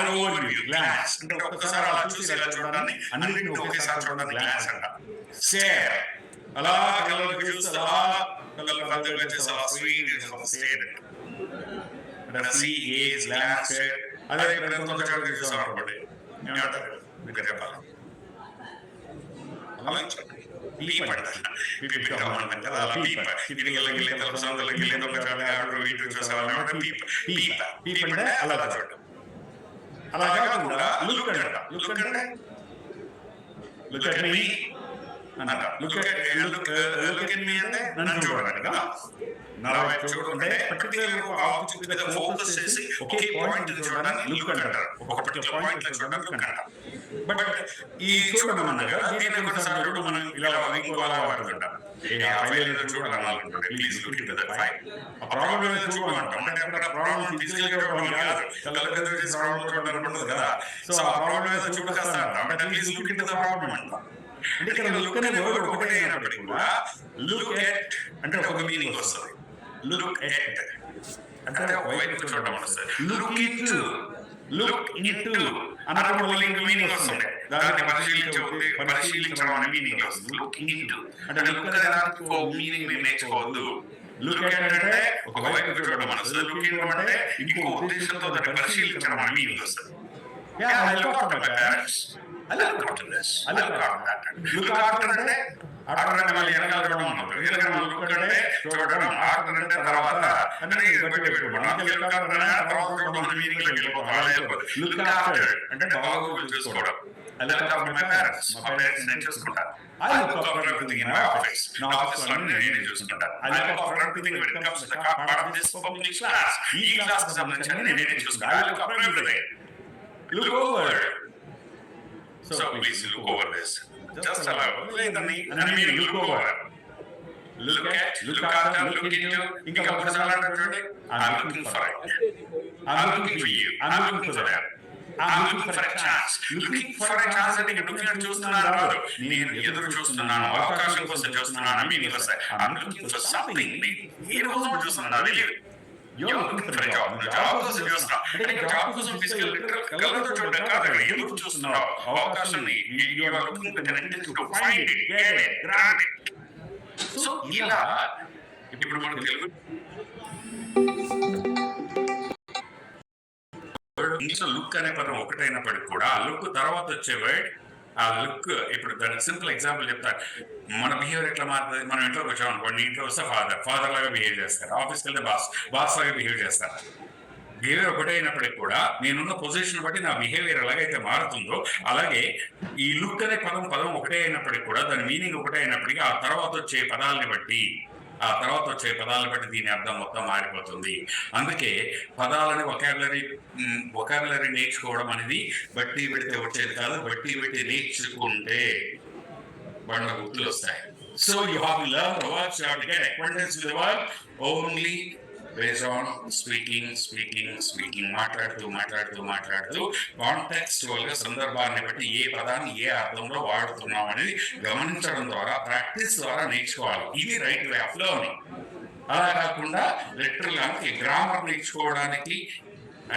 an overview. గ్లాన్స్ అంటే ఒక్కసారి అలా చూసి ఇలా చూడడాన్ని, అన్నిటిని ఒకేసారి చూడడాన్ని గ్లాన్స్ అంటాం. స్టేర్ అలా కళ్ళలోకి చూస్తే అలా కళ్ళలో పెద్దగా చేసి అలా స్వీట్ స్టేర్ అంటే సి గేజ్ గ్లాన్స్ స్టేర్. అదే ఎంతో చక్కగా చూసాం అనుకోండి, ఏమంటారు మీకు చెప్పాలి పీప్ అంటారు. పీప్ కావాలంటారు కదా, అలా పీప్ ఇది గిల్లగిల్లే తలసాందల గిల్లే తలచాలి ఆడు ఇటు చూసేవాళ్ళ పీప్ పీప్ పీప్ అంటే అలా చూడటం. అలా కాకుండా లుక్ అంటారు. లుక్ అంటే లుక్ అట్ మీ అంటారు. లుక్ ఎట్ మీ అంటే నన్ను చూడండి కదా. నలభై చూడడం అంటే పర్టికులర్ ఆబ్జెక్ట్ మీద ఫోకస్ చేసి ఒకే పాయింట్ చూడడానికి లుక్ అంటారు. ఒక పర్టికులర్ పాయింట్ చూడడానికి లుక్ అంటారు. బట్ ఈ చూడడం అన్నగా దీన్ని కొన్నిసార్లు మనం ఇలా ఇంకోలా వాడుతుంటాం. ఆ ఫైల్ చూడాలనుకుంటే please look it the file. ఆ ప్రాబ్లం చూడమంటాం. అంటే అక్కడ ప్రాబ్లం ఫిజికల్ గా చూడడం కాదు, ప్రాబ్లం చూడడం ఉండదు కదా. సో ఆ ప్రాబ్లం చూడకాస్తా అంటే please look it the problem అంటాం. అంటే ఇక్కడ లుక్ అనే వర్డ్ ఒకటే అయినప్పటికీ కూడా లుక్ ఎట్ అంటే ఒక మీనింగ్ వస్తుంది. లుక్ ఎట్ అంటే ఒక వైపు చూడడం వస్తుంది. లుక్ ఇంటూ అన్నప్పుడు మీనింగ్ వస్తుంది. దాన్ని పరిశీలించడం అనే మీనింగ్ వస్తుంది. లుక్ ఇంటూ అంటే లుక్ అనే దానికి మీనింగ్ మీరు నేర్చుకోవద్దు. లుక్ ఎట్ అంటే ఒక వైపు చూడడం వస్తుంది. లుక్ ఇంటూ అంటే ఇంకో ఉద్దేశంతో దాన్ని పరిశీలించడం అనే మీనింగ్ వస్తుంది. Yeah, I look after my parents. I look after this. I look after that. Look after అంటే ఆటోనే మళ్ళీ వెనకాల చూడడం ఉండదు. ఎందుకంటే మనం లుక్ అంటే చూడడం, ఆటోనే అంటే తర్వాత అంటే బట్టి పెట్టుకోవడం. తర్వాత చూడడం అనే మీనింగ్ వెళ్ళిపోతుంది. లుక్ ఆఫ్టర్ అంటే బాగోగులు చూసుకోవడం. I look after my parents. మా పేరెంట్స్ నేను చూసుకుంటాను. I look after everything in my office. నా ఆఫీస్ లో నేనే చూసుకుంటాను. I look after everything when it comes to the part of this public class. ఈ క్లాస్ కి సంబంధించి నేనే చూసుకుంటాను. I look after everything. Look over. So please look over this. Just allow. Look over. Look at, look after, look into. Inka ఒకసారి చూడండి. I'm looking for it. I'm looking for you. I'm looking for them. I'm looking for a chance. Looking for a chance అంటే looking at చూస్తున్నాను కాదు. నేను ఎదురు చూస్తున్నాను, అవకాశం కోసం చూస్తున్నాను అని మీకు వస్తాయి. I'm looking for something. ఏ రోజు చూస్తున్నాను తెలియదు. You're looking for a job. Job కోసం చూస్తున్నావు. అంటే జాబ్ కోసం ఫిజికల్ కలర్ చూడడం కాదు. ఎందుకు చూస్తున్నావు అవకాశాన్ని? You are looking for an entity to find it, get it, grab it. So ఇలా ఇప్పుడు మనం తెలుగు ఇంగ్లీష్లో లుక్ అనే పదం ఒకటైనప్పటికీ కూడా ఆ లుక్ తర్వాత వచ్చే వర్డ్ ఆ లుక్ ఇప్పుడు దానికి సింపుల్ ఎగ్జాంపుల్ చెప్తారు. మన బిహేవియర్ ఎట్లా మారుతుంది? మనం ఇంట్లోకి వచ్చాం అనుకోండి, ఇంట్లో వస్తే ఫాదర్ లాగా బిహేవ్ చేస్తారు. ఆఫీస్కి వెళ్తే బాస్ లాగా బిహేవ్ చేస్తారు. బిహేవియర్ ఒకటే అయినప్పటికీ కూడా నేనున్న పొజిషన్ బట్టి నా బిహేవియర్ ఎలాగైతే మారుతుందో అలాగే ఈ లుక్ అనే పదం ఒకటే అయినప్పటికీ కూడా దాని మీనింగ్ ఒకటే అయినప్పటికీ ఆ తర్వాత వచ్చే పదాలని బట్టి దీని అర్థం మొత్తం మారిపోతుంది. అందుకే పదాలని వొకాబులరీ నేర్చుకోవడం అనేది బట్టి పెడితే వచ్చేది కాదు. బట్టి పెట్టి నేర్చుకుంటే బండ గుర్తులు వస్తాయి. So you have to learn the words, you have to get acquaintance with the word only based on speaking మాట్లాడుతూ కాంటెక్స్చువల్ గా సందర్భాన్ని బట్టి ఏ పదాన్ని ఏ అర్థంలో వాడుతున్నాం అనేది గమనించడం ద్వారా ప్రాక్టీస్ ద్వారా నేర్చుకోవాలి. ఇది రైట్ వే ఆఫ్ లెర్నింగ్. అలా కాకుండా లిటరల్ గా గ్రామర్ నేర్చుకోవడానికి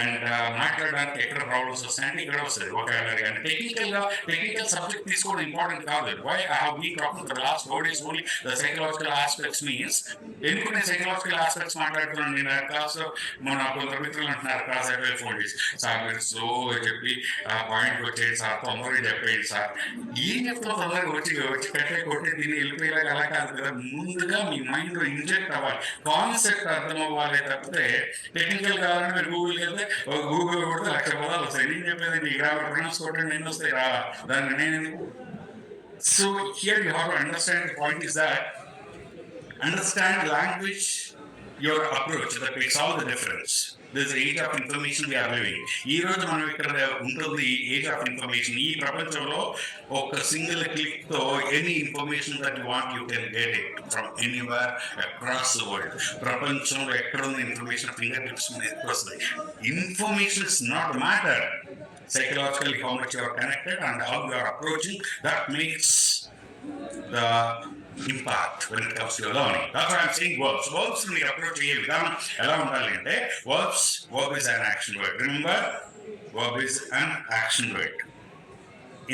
అండ్ మాట్లాడడానికి ఎక్కడ ప్రాబ్లమ్స్ వస్తాయంటే ఇక్కడ వస్తుంది వొకాబులరీ. అండ్ టెక్నికల్ సబ్జెక్ట్ తీసుకోవడం ఇంపార్టెంట్ కాదు. Why I have been talking for last 4 days only the psychological aspects means. ఎందుకు నేను సైకలాజికల్ ఆస్పెక్ట్స్ మాట్లాడుతున్నాను? నేను క్లాస్ మన కొందరు మిత్రులు అంటున్నారు క్లాస్ అయిపోయి ఫోన్ చేసి, సార్ మీరు స్లోగా చెప్పి ఆ పాయింట్ వచ్చేది సార్, తొందరగా చెప్పేది సార్. ఏం చెప్తాం? తొందరగా వచ్చి కట్టే కొట్టి దీన్ని వెళ్ళిపోయేలాగా అలా కాదు కదా. ముందుగా మీ మైండ్ లో ఇంజెక్ట్ అవ్వాలి, కాన్సెప్ట్ అర్థం అవ్వాలి. తప్పితే టెక్నికల్ కావాలని మీరు గూగుల్ కొడితే 1,00,000 పదాలు వస్తాయి. నేను చెప్పేది నీ గ్రామర్ ప్రొనౌన్స్ కొట్టండి, ఎన్ని వస్తాయి రా దాన్ని నేను. So here you have to understand. The point is that understand language, your approach, that makes all the difference. This age of information we are living. ఈ రోజు మనం ఇక్కడ ఉంటుంది ఏజ్ ఆఫ్ ఇన్ఫర్మేషన్. ఈ ప్రపంచంలో ఒక సింగిల్ క్లిక్ తో any information that you want you can get it from anywhere across the world. ప్రపంచంలో ఎక్కడ ఉన్న ఇన్ఫర్మేషన్ ఫింగర్ టిప్స్ మీద వస్తుంది. Information is not matter. Psychologically, how much you are connected and how you are approaching, that makes the impact when it comes to your learning. That's why I'm saying verbs ni approach ఏ విధానం ఎలా ఉండాలి అంటే verb is an action word. Remember, verb is an action word.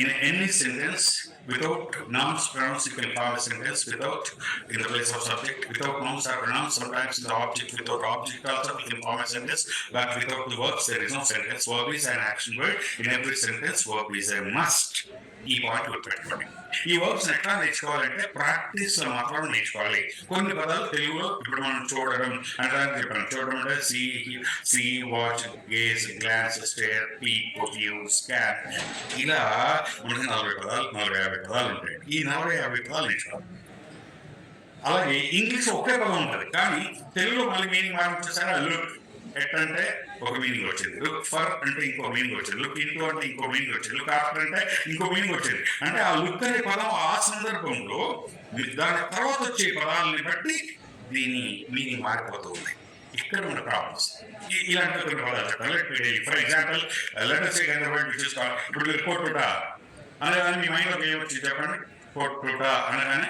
In any sentence, without nouns, pronouns, you can form a sentence without in the place of subject. Without nouns or pronouns, sometimes in the object, without object also we can form a sentence. But without the verbs, there is no sentence. Verb is an action word. In every sentence, verb is a must. ఈ point గుర్తుపెట్టుకోండి. ఈ verbs ఎట్లా నేర్చుకోవాలంటే practice లో మాత్రం నేర్చుకోవాలి. కొన్ని పదాలు తెలుగులో ఇప్పుడు మనం చూడడం అంటే చెప్పాను. చూడడం అంటే see watch, gaze, glance, stare, peek, view, scan, ఇలా మనకి 40-50 పదాలు ఉంటాయి. ఈ 40-50 పదాలు నేర్చుకోవాలి. అలాగే ఇంగ్లీష్ ఒకే పదం ఉంటుంది, కానీ తెలుగులో మళ్ళీ మీనింగ్ మార్చారు. లుక్ ఎట్ అంటే ఒక మీనింగ్ వచ్చింది, లుక్ ఫర్ అంటే ఇంకో మీనింగ్ వచ్చింది, లుక్ ఇంటూ అంటే ఇంకో మీనింగ్ వచ్చింది, లుక్ ఆఫ్టర్ అంటే ఇంకో మీనింగ్ వచ్చింది. అంటే ఆ లుక్ అనే పదం ఆ సందర్భంలో దాని తర్వాత వచ్చే పదాలని బట్టి దీని మీనింగ్ మారిపోతూ ఉంది. ఇక్కడ మన ప్రాబ్లమ్స్ ఇలాంటి కొన్ని పదాలు చెప్పాలి. ఫర్ ఎగ్జాంపుల్ లెటర్స్ చూసుకోవాలి. ఇప్పుడు మీరు కొట్టుట అనగానే మీ మైండ్లోకి ఏమొచ్చి చెప్పండి. కొట్టుట అనగానే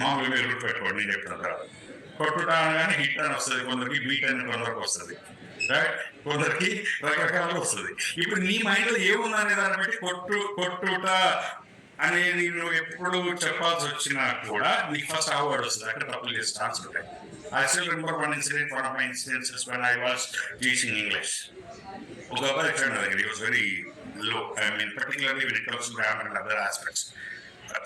మామూలుగా మీరు గుర్తుపెట్టుకోండి, నేను చెప్తాను తర్వాత. కొట్టుట అనగానే హిట్ అని వస్తుంది, కొందరికి బీట్ అని కొందరికి వస్తుంది, రైట్, కొందరికి రకరకాలుగా వస్తుంది. ఇప్పుడు నీ మైండ్లో ఏముంది అనే దాన్ని బట్టి కొట్టుట అనేది నువ్వు ఎప్పుడు చెప్పాల్సి వచ్చినా కూడా నీకు ఫస్ట్ ఆ వర్డ్ వస్తుంది. అక్కడ తప్పులు చేసి ఛాన్స్ ఉంటాయి. I still remember one incident, one of my incidences when I was teaching English. ఒక అబ్బాయి వచ్చాడు నా దగ్గర. He was very low, I mean particularly when it comes to grammar and other aspects.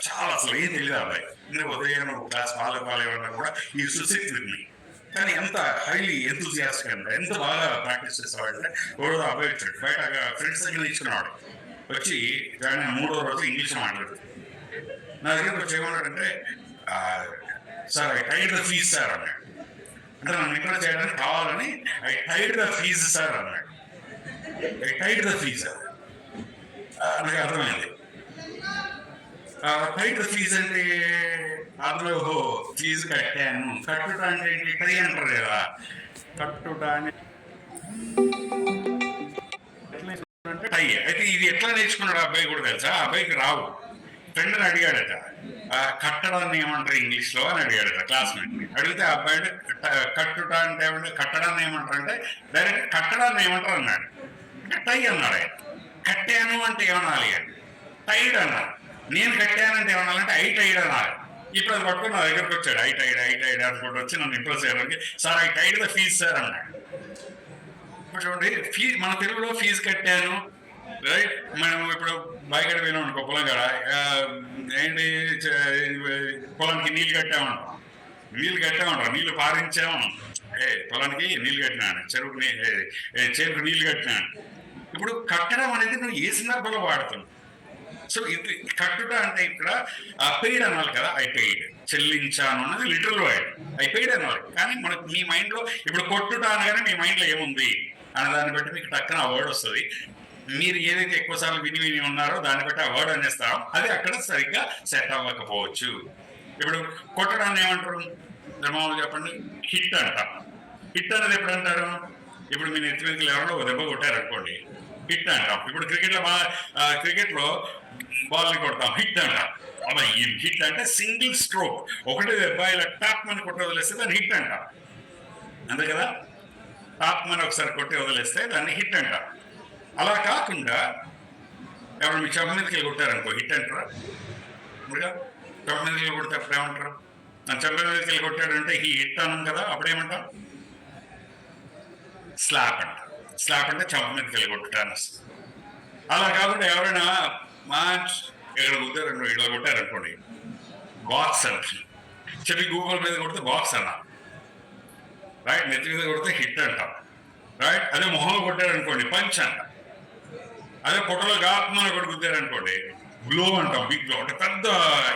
చాలా అసలు ఏం తెలియదు అబ్బాయి. నేను ఉదయం క్లాస్ పాలు ఏమన్నా కూడా ఈ సుసిట్ విత్ మీ. కానీ ఎంత హైలీ ఎంతూజియాస్టిక్ అంటే ఎంత బాగా ప్రాక్టీస్ చేసేవాడంటే ఒకరోజు అబ్బాయి వచ్చాడు. బయట ఫ్రెండ్స్ దగ్గర తీసుకున్నాడు. వచ్చి కానీ 3వ రోజు ఇంగ్లీష్ మాట్లాడు. నా దగ్గర వచ్చి ఏమన్నాడంటే, sir I tied the fees sir అన్నాడు. అంటే నన్ను ఇంప్రెస్ చేయడానికి కావాలని I tied the fees sir అన్నాడు. ఐ టైడ్ ద ఫీజ్ నాకు అర్థమైంది. టైడ్ ద ఫీజ్ అంటే అందులో ఫీజు కట్టాను. కట్టుట అంటే ఏంటి? టై అంటారు కదా. కట్టుట అని అంటే టై. అయితే ఇది ఎట్లా నేర్చుకున్నాడు అబ్బాయి కూడా తెలుసా? ఆ అబ్బాయికి రావు. ఫ్రెండ్ని అడిగాడట, కట్టడాన్ని ఏమంటారు ఇంగ్లీష్లో అని అడిగాడట క్లాస్మేట్. అడిగితే ఆ అబ్బాయి కట్టుట అంటే కట్టడాన్ని ఏమంటారు అంటే డైరెక్ట్ కట్టడాన్ని ఏమంటారు అన్నాడు. టై అన్నాడు ఆయన. కట్టాను అంటే ఏమనాలి అని టైడ్ అన్నాడు. నేను కట్టానంటే ఏమనాలంటే ఐ టైడ్ అన్నారు. ఇప్పుడు అది పట్టుకుని నా దగ్గరకు వచ్చాడు. ఐ టైడ్ అనుకుంటూ వచ్చి నన్ను ఇంప్రెస్ చేయడానికి, sir I tied the fees sir అన్నాడు. చూడండి, ఫీజు మన తెలుగులో ఫీజు కట్టాను, రైట్. మనం ఇప్పుడు బాయిగడ పోయినాం అనుకో, పొలం కాడ ఏంటి పొలానికి నీళ్ళు కట్టామంటాం. నీళ్లు పారించాము. పొలానికి నీళ్ళు కట్టినాను, చెరుకు నీళ్లు కట్టినాను. ఇప్పుడు కట్టడం అనేది నువ్వు ఏ సందర్భంలో వాడుతున్నావు? సో ఇది కట్టుట అంటే ఇక్కడ పెయిడ్ అనాలి కదా. ఐ పెయిడ్, చెల్లించాను అన్నది లిటరల్ వర్డ్. ఐ పెయిడ్ అనాలి. కానీ మనకు మీ మైండ్లో ఇప్పుడు కొట్టుట అనగానే మీ మైండ్లో ఏముంది అనే దాన్ని బట్టి మీకు టక్కన ఆ వర్డ్ వస్తుంది. మీరు ఏదైతే ఎక్కువసార్లు విని ఉన్నారో దాన్ని బట్టి ఆ వర్డ్ అనేస్తాం. అది అక్కడ సరిగ్గా సెట్ అవ్వకపోవచ్చు. ఇప్పుడు కొట్టడాన్ని ఏమంటారు మామూలు చెప్పండి? హిట్ అంటాం. హిట్ అనేది ఎప్పుడు అంటారు? ఇప్పుడు మీ నెత్తి మీదకి ఎవరో దెబ్బ కొట్టారనుకోండి, హిట్ అంటాం. ఇప్పుడు క్రికెట్లో బాల్ని కొడతాం, హిట్ అంటాం. అలా ఈ హిట్ అంటే సింగిల్ స్ట్రోక్, ఒకటి దెబ్బ ఇలా టాప్ మని కొట్టి వదిలేస్తే దాన్ని హిట్ అంటాం. అంతే కదా? టాప్ మని ఒకసారి కొట్టి వదిలేస్తే దాన్ని హిట్ అంటాం. అలా కాకుండా ఎవరు మీ చెంప మీదకి వెళ్ళి కొట్టారనుకో, హిట్ అంటారా? మురుగా చెంప మీదకి వెళ్ళి కొడితే అప్పుడు ఏమంటారు? నా చెంప మీదకి వెళ్ళి కొట్టాడంటే ఈ హిట్ అన్నాం కదా, అప్పుడేమంటాం? స్లాప్ అంటారు. స్లాప్ అంటే చెంప మీదకి వెళ్ళి కొట్టాను. అలా కాకుండా ఎవరైనా ఇక్కడ కుట్టారనుకో, ఇలా కొట్టారనుకోండి, బాక్స్ అంటారు. చెప్పి గూగుల్ మీద కొడితే బాక్స్ అన్నా, రైట్. నెత్తి మీద కొడితే హిట్ అంటాం, రైట్. అదే మొహంలో కొట్టారనుకోండి పంచ్ అంటాం. అదే పొట్టలో గాత్మని ఒకటి గుద్దారనుకోండి గ్లో అంటాం. బిగ్ గ్లో అంటే పెద్ద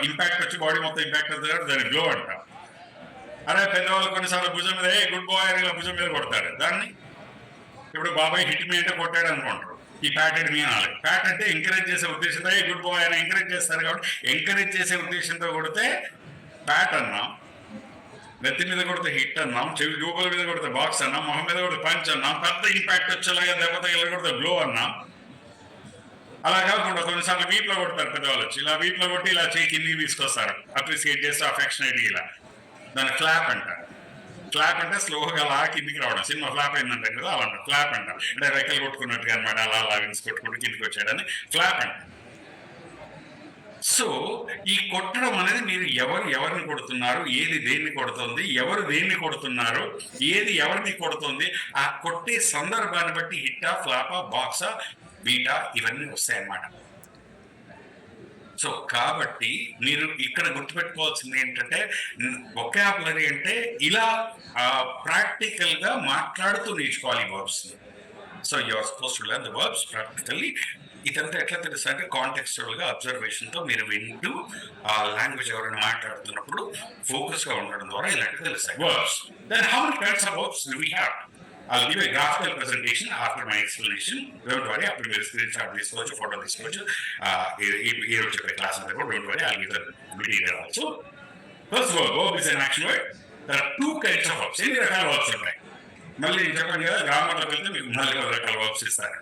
ఇంపాక్ట్ వచ్చి బాడీ మొత్తం ఇంపాక్ట్ అవుతుంది, దాన్ని గ్లో అంటాం. అదే పెద్దవాళ్ళు కొన్నిసార్లు భుజం మీద గుడ్ బాయ్ అని భుజం మీద కొడతారు దాన్ని. ఇప్పుడు బాబాయ్ హిట్ మీ అంటే కొట్టాడు అనుకుంటారు, ఈ ప్యాటెడ్ మీ అనాలి. ప్యాట్ అంటే ఎంకరేజ్ చేసే ఉద్దేశంతో గుడ్ బాయ్ అని ఎంకరేజ్ చేస్తారు కాబట్టి ఎంకరేజ్ చేసే ఉద్దేశంతో కొడితే ప్యాట్ అన్నాం. నెత్తి మీద కొడితే హిట్ అన్నాం, చెవి జూబల మీద కొడితే బాక్స్ అన్నాం, మొహం మీద కొడితే పంచ్ అన్నాం, పెద్ద ఇంపాక్ట్ వచ్చేలాగా దెబ్బతో ఇలా కొడితే గ్లో అన్నాం. అలా కాకుండా కొన్నిసార్లు వీటిలో కొడతారు పెద్దవాళ్ళు వచ్చి, ఇలా వీటిలో కొట్టి ఇలా చేయి కిందికి తీసుకొస్తారు అప్రిసియేట్ చేస్తే అఫెక్షనేట్. ఇలా దాన్ని క్లాప్ అంటారు. క్లాప్ అంటే స్లోగా అలా కిందికి రావడం. సినిమా ఫ్లాప్ అయిందంటే కదా అలా అంటారు, క్లాప్ అంటారు. అంటే రెక్కలు కొట్టుకున్నట్టుగా అనమాట, అలా విన్స్ కొట్టుకుంటూ కిందికి వచ్చాడని క్లాప్ అంటారు. సో ఈ కొట్టడం అనేది మీరు ఎవరిని కొడుతున్నారు, ఏది దేన్ని కొడుతుంది, ఎవరు దేన్ని కొడుతున్నారు, ఏది ఎవరిని కొడుతుంది, ఆ కొట్టే సందర్భాన్ని బట్టి హిట్టా, ఫ్లాపా, బాక్సా, బీటా ఇవన్నీ వస్తాయన్నమాట. సో కాబట్టి మీరు ఇక్కడ గుర్తుపెట్టుకోవాల్సింది ఏంటంటే, వొకాబులరీ అంటే ఇలా ప్రాక్టికల్గా మాట్లాడుతూ నేర్చుకోవాలి verbs. So you are supposed to learn the verbs practically ఇదంతా ఎట్లా తెలుసు అంటే కాంటెక్స్చువల్ గా అబ్జర్వేషన్ తో మీరు వింటూ ఆ లాంగ్వేజ్ ఎవరైనా మాట్లాడుతున్నప్పుడు ఫోకస్ గా ఉండడం ద్వారా ఇలాంటి తెలుస్తాయి verbs. Then how many kinds of verbs do we have? I'll give a graphical presentation after my explanation. Don't worry, after your screenshot తీసుకోవచ్చు, ఫోటో తీసుకోవచ్చు. ఈ రోజు చెప్పే క్లాస్ అంతా కూడా don't worry, I'll give the material also. First verb is an action word. There are two kinds of verbs. ఎన్ని రకాల verbs ఉంటాయి? మళ్ళీ చెప్పండి కదా, గ్రామర్లోకి వెళ్తే మీకు 4 రకాల verbs ఇస్తారు.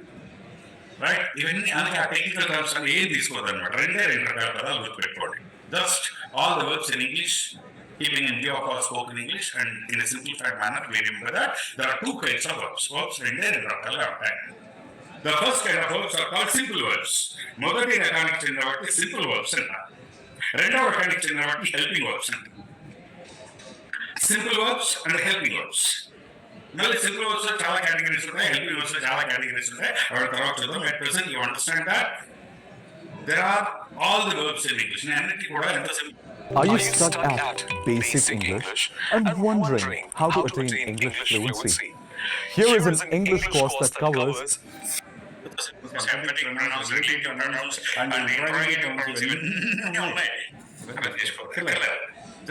రైట్, ఇవన్నీ అందుకే ఆ టెక్నికల్ టర్మ్స్ అని ఏం తీసుకోవద్దు అనమాట. 2 రకాల పదాలు గుర్తుపెట్టుకోండి. Just all the verbs in English, keeping in view of our spoken English, and in a simplified manner, we remember that there are 2 kinds of verbs. Verbs రెండే రకాలుగా ఉంటాయి. The first kind of verbs are called simple verbs. మొదటి రకానికి చెందిన వాటిని simple verbs అంటారు. రెండవ రకానికి చెందిన వాటిని హెల్పింగ్ వర్బ్స్ అంటారు. Simple verbs and helping verbs. మళ్ళీ సింపుల్ వర్బ్స్ లో చాలా కేటగిరీస్ ఉంటాయి, హెల్పింగ్ వర్బ్స్ లో చాలా కేటగిరీస్ ఉంటాయి. అవి తర్వాత చూద్దాం. At present you understand that there are all the verbs in English. అన్నిటికీ కూడా ఎంత simple. Are you stuck at basic English and wondering how to attain English fluency? Here is an English course that covers Semantic pronouns, relative pronouns, and interrogative pronouns ఇవన్నీ ఉన్నాయి.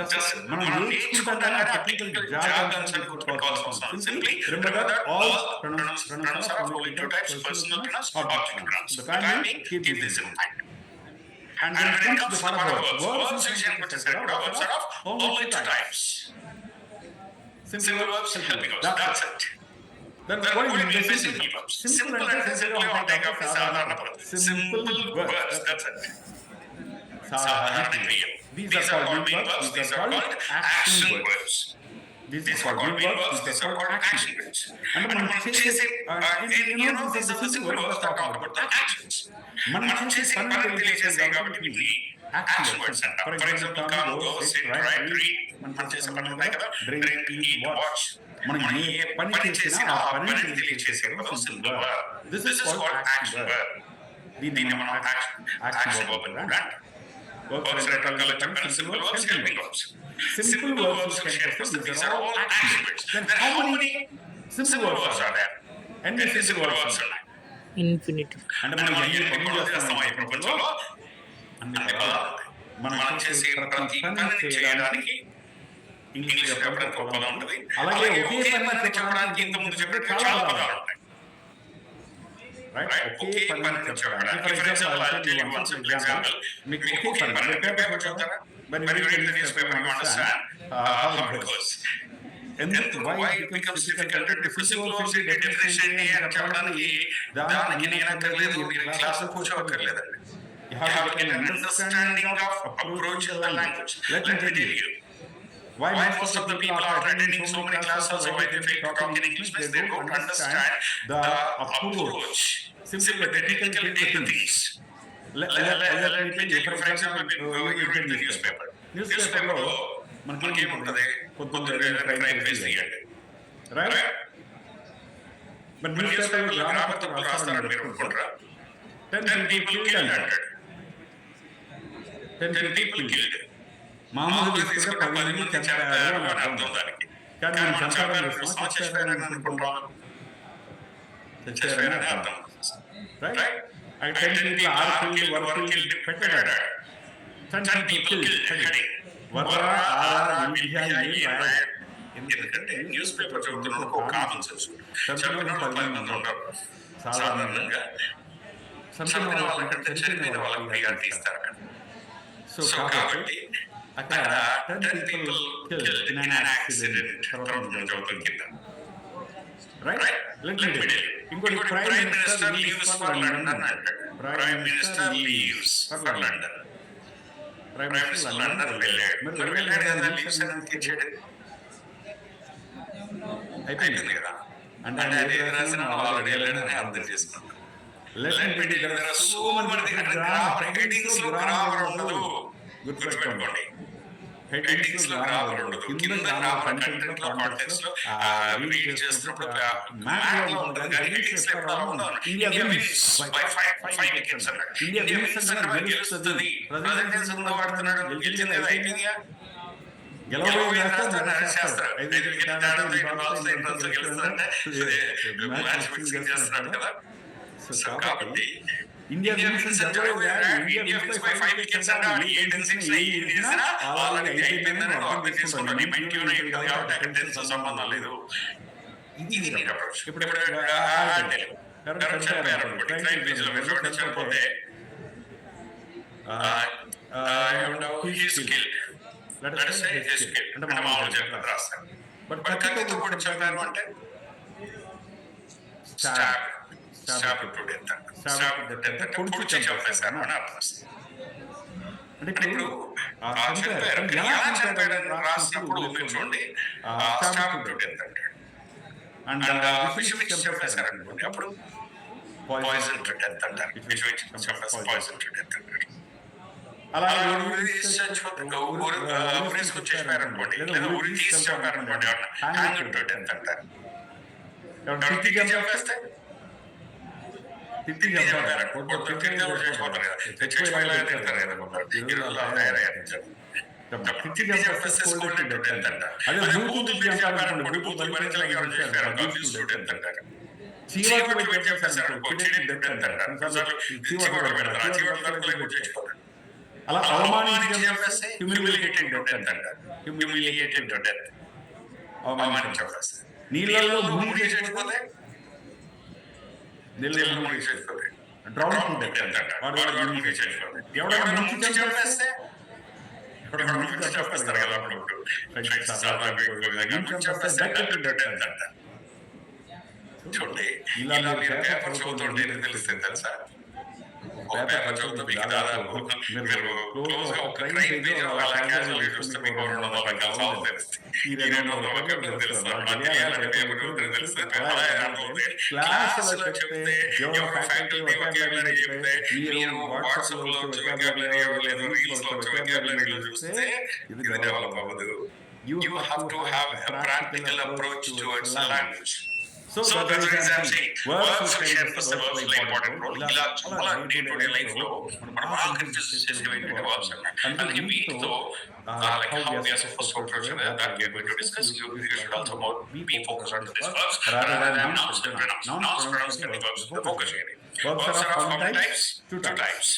Just మనం నేర్చుకుంటాం ఆ technical jargons అని గుర్తుపెట్టుకోవాల్సిన అవసరం. Simply remember that all pronouns are of only 2 types: personal pronouns or object pronouns. The time being, keep this in mind. And when it comes to the part of verbs section, which is verbs are of only 2 types: simple verbs, helping verbs. That's it. Then what do you mean by simple verbs? Simple and simply on take off sadharana pad. Simple verbs. That's it. Sadharana kriya. These are called main verbs. These are called action verbs. These are called main verbs. These are called action verbs. And మనం చేసే these are the simple verbs that talk about the actions. మనం చేసే పనులు తెలియజేసే కాబట్టి వీటిని action words అంటారు. For example, come, go, sit, write, read. మనం చేసే పనులు ఉన్నాయి కదా, drink, eat, watch. మనం ఏ పని చేసినా ఆ పనిని తెలియజేసే పదం simple verb. This is called action verb. దీన్ని మనం action verb అంటాం. Verbs రకాలుగా చెప్పాను. Simple verbs, helping verbs. Simple verbs these are all action words. Then how many simple verbs are there? ఎన్ని simple verbs ఉన్నాయి? ఇన్ఫినిటివ్. అంటే మనం ఎన్ని పనులు చేస్తాం ఈ ప్రపంచంలో అన్ని పదాలు. మనం చేసే ప్రతి పనిని చేయడానికి ఇంగ్లీష్ చెప్పడానికి ఒక పదం ఉంటుంది. అలాగే ఒకే పని చెప్పడానికి ఇంత ముందు చెప్పినట్టు చాలా పదాలు ఉంటాయి. రైట్, ఒకే పని చెప్పడానికి. ఫర్ ఎగ్జాంపుల్ మీకు ఒకే పని మీరు పేపర్ చదువుతారా? when you read the newspaper you understand how it goes. ఎందుకు why it becomes difficult to simple verbs definition అని చెప్పడానికి దానికి నేను అక్కర్లేదు, మీరు క్లాస్లో కూర్చోవక్కర్లేదండి. You have to get an understanding of approach to the language. Let me tell you why most of the people are attending so many classes or why they fail to talk in English because they don't understand the approach. Simply technically take the things. Let me tell you, for example, you read the newspaper. Newspaper లో మనకి ఏముంటది? పొద్దున్న train face తీయండి, right? But newspaper లో grammar రాస్తారని మీరు అనుకుంటారా? 10 people killed 100. 10 people killed. మామూలుగా తీసుకుంటే 10 మంది చంపారు అని అర్థం దానికి. కానీ మనం చంపారని చచ్చిపోయారని అనుకుంటాం. చచ్చిపోయారని అర్థం, right? 10 people are killed, were killed, పెట్టాడు. 10 people killed. వరా ఆరా విద్యాయి రాయ్. ఎందుకంటే న్యూస్ పేపర్ చదువుతున్నప్పుడు ఒక కామన్ సెన్స్. చదివిన 10 మంది ఉంటారు సాధారణంగా. చదివిన వాళ్ళకంటే చదివిన వాళ్ళకి ప్రియారిటీ ఇస్తారు అక్కడ. సో కాబట్టి అక్కడ 10 people killed in an accident ప్రపంచం చదువుతాం కింద, right? Let me tell you. ఇంకోటి prime minister leaves for London అంటాడు. Prime minister leaves for London. Prime minister London వెళ్ళాడు. మరి వెళ్ళాడు కదా, లీవ్స్ అని తెచ్చాడు, అయిపోయింది కదా. అంటే అది రాసిన ఆల్రెడీ వెళ్ళాడని అర్థం చేసుకున్నాను. Let me tell you, there are so many headings లో గ్రామర్ ఉండదు. గుర్తుపెట్టుకోండి, హెడ్డింగ్స్ లో గ్రామర్ ఉండదు. కింద గ్రామర్ కంటెంట్ లో కాంటెక్స్ట్ లో రీడ్ చేస్తున్నప్పుడు మ్యాప్ లో ఉంటుంది, హెడ్డింగ్స్ లో ఎక్కడ ఉండదు. ఇండియా విన్స్ బై 5 వికెట్స్ అన్నాడు. ఇండియా విన్స్ అంటే గెలుస్తుంది. ప్రెసిడెంట్ సంద వాడుతున్నాడు, గెలిచింది అయిపోయిందిగా. గెలవబోయే చేస్తారు 5 వికెట్ తేడాతో 8 బాల్స్ 8 రన్స్ గెలుస్తారంటే మ్యాచ్ ఫిక్సింగ్ చేస్తున్నాడు కదా. సో కాబట్టి India wins India wins by 5 wickets అంటే 8-6 ఏం చేసినా వాళ్ళది అయిపోయిందని అర్థం చేసుకుంటారు. నేను ట్యూన్ అయ్యింది కాబట్టి అక్కడ తెలుసు సంబంధం లేదు. ఇది నేను అప్రోచ్. ఇప్పుడు క్రైమ్ పేజ్ లో చనిపోతే అంటే మామూలు చెప్పి రాస్తాను. బట్ కత్తితో కూడా చెప్పారు అంటే పొడిచి చంపేశారు అని అర్థం. అంటే ఇప్పుడు ఎలా చంపారు రాసినప్పుడు చూడండి అండ్ చంపేశారు అనుకోండి, అప్పుడు పాయిజన్ టు డెత్ అంటారు. పాయిజన్ టు డెత్ అంటారు. అలా ఊరేసుకొని చేశారనుకోండి, లేదా ఊరి తీసి చంపారనుకోండి, హ్యాంగ్ టు డెత్ అంటారు. తిట్టి చంపేస్తే తిట్టి చంపారు చచ్చిపోతారు కదా, చచ్చిపోయి తింటారు కదా, తిట్టి చంపేస్తే స్కూల్ టు డెత్ అంటారు. అదే బూతు పెట్టి చంపారనుకోండి, బూతులు భరించలేక అబ్యూస్ టు డెత్ అంటారు. చీవాట్లు పెట్టి చంపేశారు డెత్ అంటారు. చీవాట్లు పెడతారు, చీవాట్లు చచ్చిపోతారు. అలా అవమానించి చంపేస్తే హ్యూమిలియేటెడ్ టు డెత్ అంటారు. హ్యూమిలియేటెడ్ టు డెత్, అవమానించి చంపేస్తే. నీళ్ళలో మునిగి చచ్చిపోతే, నీళ్ళలో మునిగి చచ్చిపోతే డ్రౌన్ టు డెత్ అంటారు. వాడు మునిగి చచ్చిపోతే. ఎవడైనా ముంచి చంపేస్తే, ఎవడైనా ముంచి చంపేస్తారు కదా అప్పుడు చూడండి. ఇలా మీరు పేపర్ చదువుతుంటే తెలుస్తుంది తెలుసా, పేపర్ చదువుతూ మీకు దాదాపు మీరు క్లోజ్ గా ఒక క్రైమ్ పేజ్ అలా క్యాజువల్ చూస్తే మీకు 200 రకాలు తెలుస్తుంది. ఈ 200 రకాలు తెలుస్తుంది. క్లాస్ లో చెప్తే ఎవరో ఫ్యాకల్టీ వొకాబులరీ చెప్తే మీరు వాట్సాప్ లో వొకాబులరీ లేదా రీల్స్ లో వొకాబులరీ చూస్తే ఇది డెవలప్ అవ్వదు. You have to have a practical approach towards the language. So that's what I'm saying. Verbs should play important role. ఇలా చాలా డే టు డే లైఫ్ లో మనం బాగా కన్ఫ్యూజ్ చేసేటువంటి వర్బ్స్ అన్నమాట. అందుకే వీటితో like how we are supposed to approach that we are going to discuss. You should also be focused on these verbs rather than nouns and pronouns. Nouns, pronouns can be verbs. Focus చేయండి. Verbs are of how many types? Two types.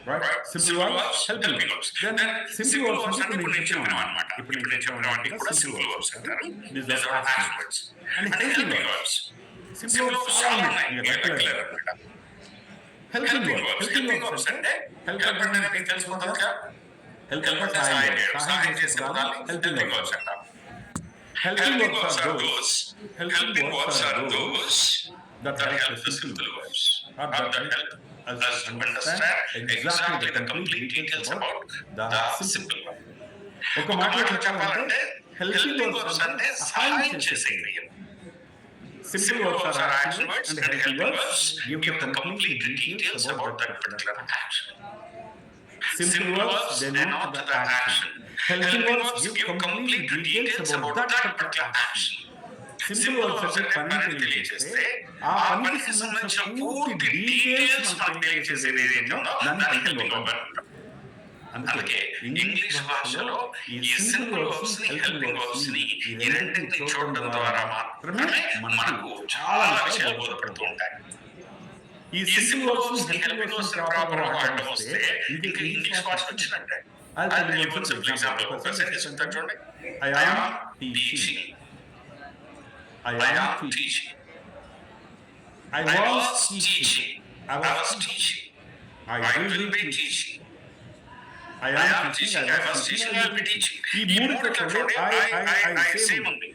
Right? Simple verbs, helping verbs. Then simple verbs అంటే ఇప్పుడు నేను చెప్పిన అన్నమాట. ఇప్పుడు నేను చెప్పిన వాటిని కూడా simple verbs అంటారు. These are action words. And helping verbs. Simple verbs చాలా ఉన్నాయి. క్లియర్ అన్నమాట. Helping verbs అంటే help అంటే మీకు తెలిసిపోతుంది కదా. Help అంటే సహాయం చేయడం. సహాయం చేసే పదాన్ని helping verbs అంటారు. Helping verbs are those that help the simple verbs. Or that help us understand exactly the complete details about the simple verb. ఒక మాటలో చెప్పాలంటే helping verbs అంటే సహాయం చేసే క్రియ. Simple verbs are action words and helping verbs give the complete details about that particular action. Simple verbs denote the action. Helping verbs give complete details about that particular action. Simple verbs అంటే పనిని తెలియజేస్తే ఆ పనికి సంబంధించిన పూర్తి details మనకు తెలియజేసేది ఏదైతే దాన్ని helping verb అంటారు. అందుకే ఇంగ్లీష్ భాషలో ఈ సింపుల్ వర్బ్స్ ని హెల్పింగ్ వర్బ్స్ ని ఈ రెండింటిని చూడడం ద్వారా మాత్రమే మనకు చాలా విషయాలు బోధపడుతూ ఉంటాయి. ఈ సింపుల్ వర్బ్స్ ని హెల్పింగ్ వర్బ్స్ ని ప్రాపర్ గా వాడడం వస్తే ఇంకా ఇంగ్లీష్ భాష వచ్చినట్టే. అది ఇప్పుడు సింపుల్ ఎగ్జాంపుల్ ఒక సెంటెన్స్ ఉంటే చూడండి. I am teaching. I am teaching. I was teaching. I was teaching. I will be teaching. I am teaching. I was teaching. I will be teaching. ఈ మూడు చూడండి. I సేమ్ ఉంది.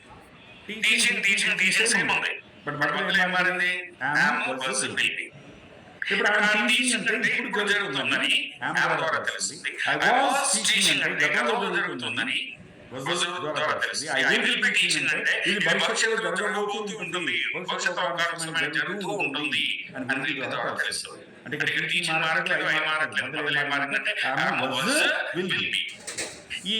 Teaching same ఉంది. But మధ్యలో ఏం మారింది? am versus will be. ఇప్పుడు I am teaching అంటే ఇప్పుడు జరుగుతుందని am ద్వారా తెలుస్తుంది. I was teaching అంటే గతంలో జరుగుతుందని was ద్వారా తెలుస్తుంది. I will be teaching అంటే ఇది భవిష్యత్తులో జరగబోతూ ఉంటుంది. భవిష్యత్తులో అవకాశం జరుగుతూ ఉంటుంది అని వీటి ద్వారా తెలుస్తుంది. అంటే ఇక్కడ టీచింగ్ మారట్లేదు, అవి మారట్లేదు. మధ్యలో ఏం మారిందంటే am was will be. ఈ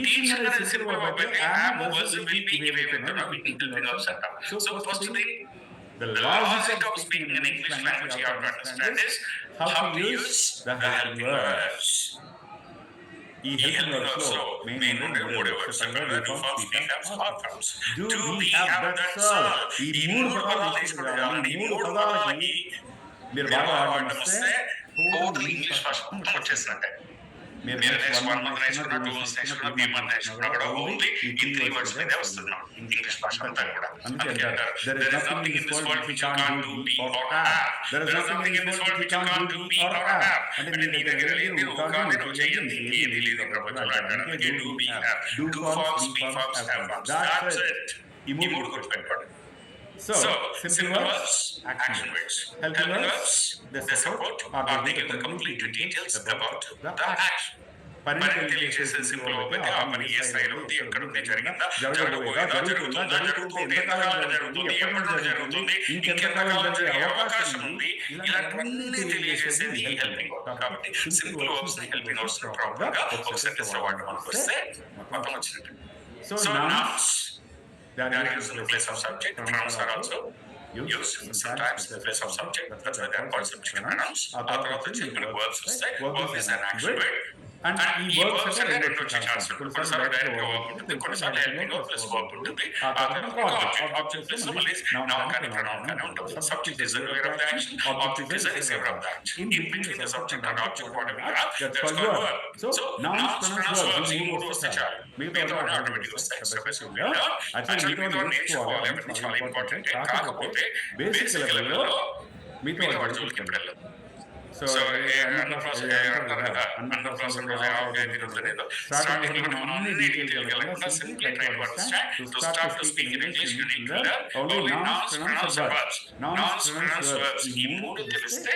టీచింగ్ అనేది సింపుల్ వర్బ్ అయితే am was will be ఇవేవైనా వీటిని హెల్పింగ్ వర్బ్స్ అంటాం. So first thing the logic of speaking in English language you have to understand is how to use the helping verbs. ఈ helping verbs లో main మూడు words singular forms prefix or forms. Do we have that soul? ఈ మూడు పదాలు తీసుకురావాలి. ఈ మూడు పదాలకి మీరు బాగా వాడడం వస్తే టోటల్ ఇంగ్లీష్ భాష మొత్తం వచ్చేసినట్టే. మీరు నెక్స్ట్ 1 మంత్ నేర్చుకున్నా, 2 మంత్స్ నేర్చుకున్నా, 3 మంత్ నేర్చుకున్నా కూడా ఓన్లీ ఈ 3 వర్డ్స్ మీదే వస్తున్నాం ఇంగ్లీష్ భాష అంతా కూడా. అందుకే అంటారు there is nothing in this world which you can't do, be or have. There is nothing in this world which you can't do, be or have. అంటే నీ దగ్గర లేదు, కానీ నువ్వు చెయ్యండి, ఏది లేదు ఈ ప్రపంచంలో అంటారు. అందుకే do, be, have. Do forms, be forms, have forms. That's it. ఈ మూడు గుర్తుపెట్టుకోండి. So, simple verbs, action words. Helping verbs, they support or they give the complete details about the action. పని తెలియజేసే సింపుల్ వర్బ్ అయితే ఆ పని ఏ స్థాయిలో ఉంది, ఎక్కడ ఉంది, జరిగిందా, జరగబోయేదా, జరుగుతుందా, జరుగుతుంది, ఎంతకాలం జరుగుతుంది, ఎప్పటి జరుగుతుంది, ఇంకెంతకాలం జరిగే అవకాశం ఉంది, ఇలాంటివన్నీ తెలియజేసేది హెల్పింగ్ వర్బ్. కాబట్టి సింపుల్ వర్బ్స్ ని హెల్పింగ్ వర్బ్స్ ప్రాపర్ గా ఒక సెంటెన్స్ లో వాడడం వస్తే మొత్తం వచ్చినట్టు. So nouns, they are used in the place of subject. Pronouns are also used sometimes in the place of subject. That's why they are called subject pronouns. ఆ తర్వాత చెప్పిన verbs వస్తాయి. Verb is an action word. And ఈ verbs అంటే రెండు chance ఉంటుంది. కొన్నిసార్లు direct గా verb ఉంటుంది, కొన్నిసార్లు helping verb plus verb ఉంటుంది. ఆ తర్వాత object is మళ్ళీ noun కానీ pronoun కానీ ఉంటుంది. Subject is the doer of the action. Object is the receiver of the action. In between the subject and object whatever you have, that's called verb. So nouns, pronouns, verbs ఈ మూడు వస్తే చాలు. మిగతా automatic వస్తాయి. Actually మిగతా నేర్చుకోవాలి, అవన్నీ చాలా ఇంపార్టెంట్. కాకపోతే బేసిక్ లెవెల్లో మిగతా వాటి వెళ్ళదు. సో అన్న ప్రాసెస్ స్టార్టింగ్ మనం అన్ని డీటెయిల్ వెళ్ళకుండా simply try to understand to start to speak in English you need to learn only nouns, pronouns, verbs. Nouns, pronouns, verbs ఈ మూడు తెలిస్తే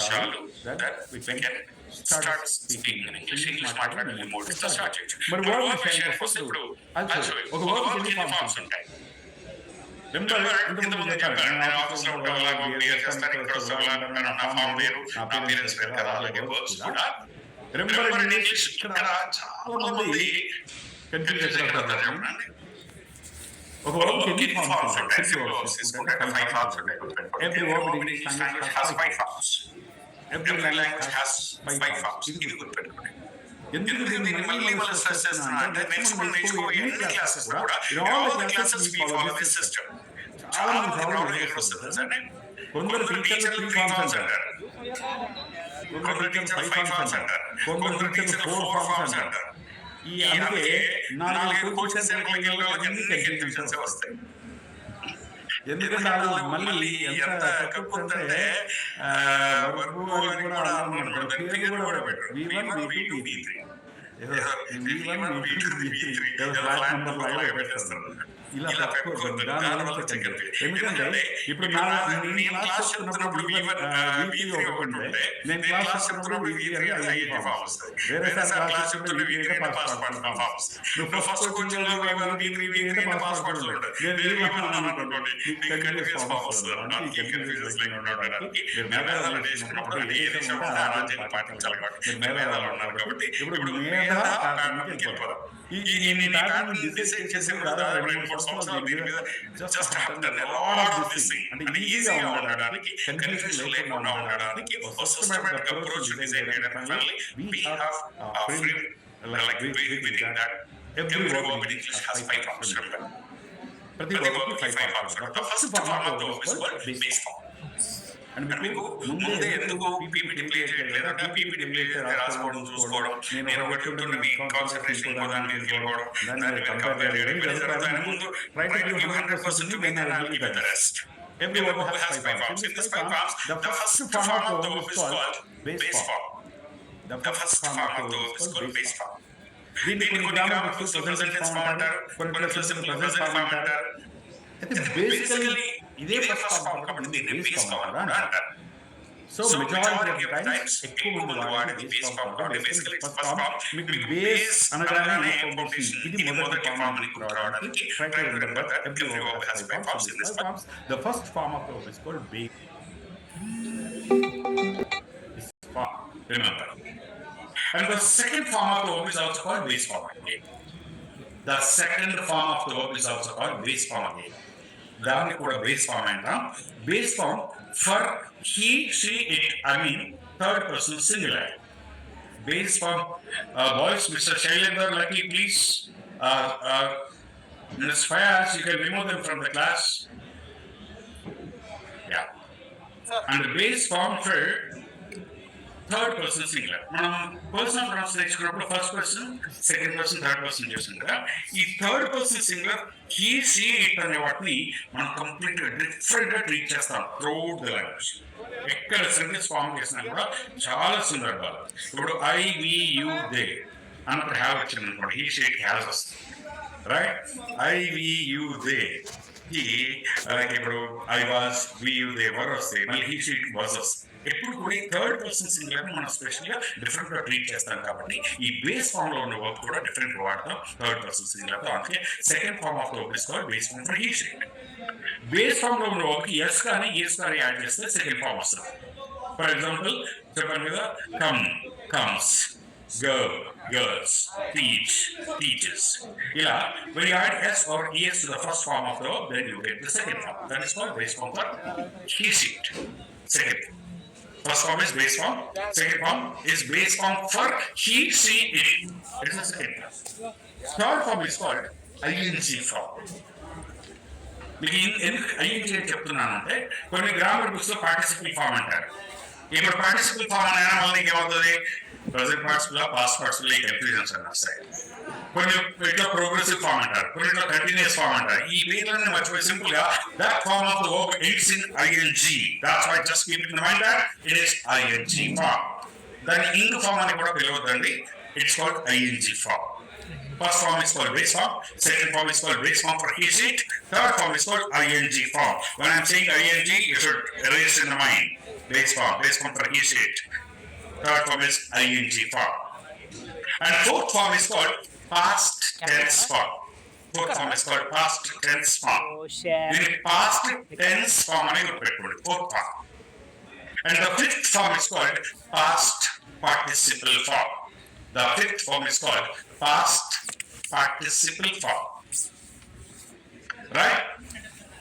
చాలు that we can start speaking in English. English మాట్లాడడం ఈ మూడు స్టార్ట్ చేయొచ్చు. మరి వర్బ్ విషయానికి వస్తే ఇప్పుడు ఒక వర్బ్ ఎన్ని ఫార్మ్స్ ఉంటాయి? ఇంతకుముందు చెప్పాను, నేను ఆఫీస్లో ఒకలాగా బిహేవ్ చేస్తాను, ఇక్కడ ఒకలాగా నా ఫామ్ వేరు, నా పేరెంట్స్ వేరు కదా, అలాగే వర్బ్స్ కూడా. రిమెంబర్ ఇన్ ఇంగ్లీష్ ఇక్కడ చాలా మంది కన్ఫ్యూజ్ అవుతారు. చెప్పండి, ఒక వర్బ్ ఎన్ని ఫార్మ్స్ ఉంటాయి? సింపుల్ వర్బ్స్ తీసుకుంటే 5 ఫార్మ్స్ ఉంటాయి. Every verb in English language has 5 forms. Every language has 5 forms. ఇది గుర్తుపెట్టుకోండి. ఎందుకు దీన్ని మళ్ళీ స్ట్రెస్ చేస్తున్నా అంటే నెక్స్ట్ మనం నేర్చుకో ఎన్ని క్లాసెస్ కూడా all the classes we follow this system. చాలా మంది ప్రాబ్లం ఎక్కడ వస్తుంది అంటే కొందరు టీచర్లు 3 ఫార్మ్స్ అంటారు, కొందరు టీచర్లు 5 ఫార్మ్స్ అంటారు, కొందరు టీచర్లు 4 ఫార్మ్స్ అంటారు. ఈ అందుకే 4 కోర్సెస్ ఎంప్లాయీల్లో అన్ని కన్ఫ్యూజన్స్ వస్తాయి. ఎందుకంటే వాళ్ళు మళ్ళీ ఎంత కక్కుతుంటే వర్బు అని కూడా అన్నారు, పేరు కూడా పెట్టారు. V1, V2, V3 V1, V2, V3 flat number లాగా పెట్టేస్తారు. ఇలా పెట్టుకోవద్దు, దానివల్ల వచ్చే కన్ఫ్యూజన్. ఎందుకంటే ఇప్పుడు నేను క్లాస్ చెప్తున్నప్పుడు V3 ఒకటి ఉంటే, నేను క్లాస్ చెప్తున్నప్పుడు V3 అని 5 ఫార్మ్ వస్తాయి. వేరే సార్ క్లాస్ చెప్తున్న V3 అంటే పాస్పోర్ట్ ఫార్మ్ వస్తాయి. నువ్వు ఫస్ట్ కోచింగ్ లో V3 అంటే పాస్పోర్ట్ ఉంటాయి. నేను V1 అనుకోండి, కన్ఫ్యూజ్ ఫార్మ్ వస్తుంది. అందుకే కన్ఫ్యూజన్స్ లేకుండా ఉండడానికి మీరు మేధాలు నేర్చుకున్నప్పుడు ఏ దేశం ఉంటే ఆ రాజ్యాన్ని పాటించాలి. కాబట్టి మీరు మేధాలు ఉన్నారు కాబట్టి ఇప్పుడు మేధా ప్యాటర్న్కి వెళ్ళిపోదాం. ఈ నేను ప్యాటర్న్ డిసైడ్ చేసే దాదాపు 2-3 సంవత్సరాలు దీని మీద just have done a lot of this thing. అంటే ఈజీగా ఉండడానికి, కన్ఫ్యూజన్ లేకుండా ఉండడానికి ఒక సిస్టమాటిక్ అప్రోచ్ డిజైన్ చేయడానికి we have frame like we think that every verb in English has 5 forms. ప్రతి వర్బ్కి 5 forms. The first form of the verb is called base form. And మీకు ముందే ఎందుకు పీపీటీ ప్లే చేయట్లేదు అంటే పీపీటీ ప్లే చేస్తే రాసుకోవడం, చూసుకోవడం, నేను ఒకటి ఉంటుంది మీ కాన్సన్ట్రేషన్ ఇంకో దాని మీద వెళ్ళిపోవడం, దాన్ని కంపేర్ చేయడం ముందు try to give 100% then I will give the rest. Every verb has 5 forms. In these 5 forms, the first form of the verb is called base form. The first form of the verb is called base form. దీన్ని కొన్ని grammar books present form అంటారు, కొన్ని places present form అంటారు. అయితే basically ఇదే first form కాబట్టి దీన్ని base form అంటారు. సో మెజారిటీ ఆఫ్ టైమ్స్ ఎక్కువ మంది వాడేది బేస్ ఫార్మ్ కాబట్టి బేసికల్లీ ఫస్ట్ ఫార్మ్. మీకు బేస్ అనగానే ఫౌండేషన్, ఇది మొదటి ఫార్మ్ అని గుర్తురావడానికి try to remember that every verb has 5 forms. In this forms the first form of the verb is called base form. Remember. And the second form of the verb is also called base form again. The second form of the verb is also called base form again. దాన్ని కూడా base form అంటాం. Base form for he, she, it, I mean third person singular. Base form, boys, Mr. Shailendra, Lucky, please, Ms. Fayaz, you can remove them from the class. Yeah. and the base form for third person singular. మనం personal pronouns నేర్చుకున్నప్పుడు first person, second person, third person చేస్తాం కదా. ఈ third person singular he, she, it అనే వాటిని మనం complete గా different గా ట్రీట్ చేస్తాం త్రూఅవుట్ ద లాంగ్వేజ్. ఎక్కడ సెంటెన్స్ ఫార్మ్ చేసినా కూడా చాలా సందర్భాలు. ఇప్పుడు ఐ, వి, యూ, దే అన్నప్పుడు హ్యావ్ వచ్చింది అనుకోండి, హీ, షీ, ఇట్ హ్యావ్ వస్తుంది, right? I, we, you, they, he, అలాగే ఇప్పుడు I was, we, you, they were వస్తాయి, మళ్ళీ హీ, షీ, ఇట్ వాజ్ వస్తుంది. ఎప్పుడు కూడా థర్డ్ పర్సన్ సింగులర్ మనం స్పెషల్ గా డిఫరెంట్ గా ట్రీట్ చేస్తాం కాబట్టి ఈ బేస్ ఫామ్ లో ఉన్న వర్క్ కూడా డిఫరెంట్ గా వాడతాం థర్డ్ పర్సన్ సింగులర్. అందుకే second form of work is called base form for he, she. Base form లో ఉన్న వర్క్ ఎస్ కానీ ఈస్ కానీ యాడ్ చేస్తే సెకండ్ ఫామ్ వస్తుంది. ఫర్ ఎగ్జాంపుల్ చెప్పాను కదా, come, comes, go, girls, teach, teaches. ఇలా when you add s or es to the first form of the verb, then you get the second form. That is called base form for he, she, it. Second. First form is base form. Second form is base form for he, she, it. It is the second form. Third form is called ing form. మీకు ఎందుకు ing అని చెప్తున్నానంటే కొన్ని grammar books లో participle form అంటారు. ఇప్పుడు participle form అయినా మళ్ళీ ఏమవుతుంది, present participle, past participle confusions అని వస్తాయి. కొన్ని ఇట్లా ప్రోగ్రెసివ్ ఫామ్ అంటారు, కొన్నిట్లో కంటిన్యూస్ ఫామ్ అంటారు. ఈ పేర్లన్నీ మర్చిపోయి సింపుల్ గా that form of the verb ends in ing. That's why just keep in mind that it is ing form. దాన్ని ing form అని కూడా పిలవద్దండి, it's called ing form. First form is called base form, second form is called base form for he, she, it. Third form is called ing form. When I'm saying ing, you should erase in the mind. Base form for he, she, it. Third form is ing form. And fourth form is called past tense form. Fourth form is called past tense form. In past tense form అని గుర్తుపెట్టుకోండి, fourth form. And the fifth form is called past participle form. The fifth form is called past participle form. Right?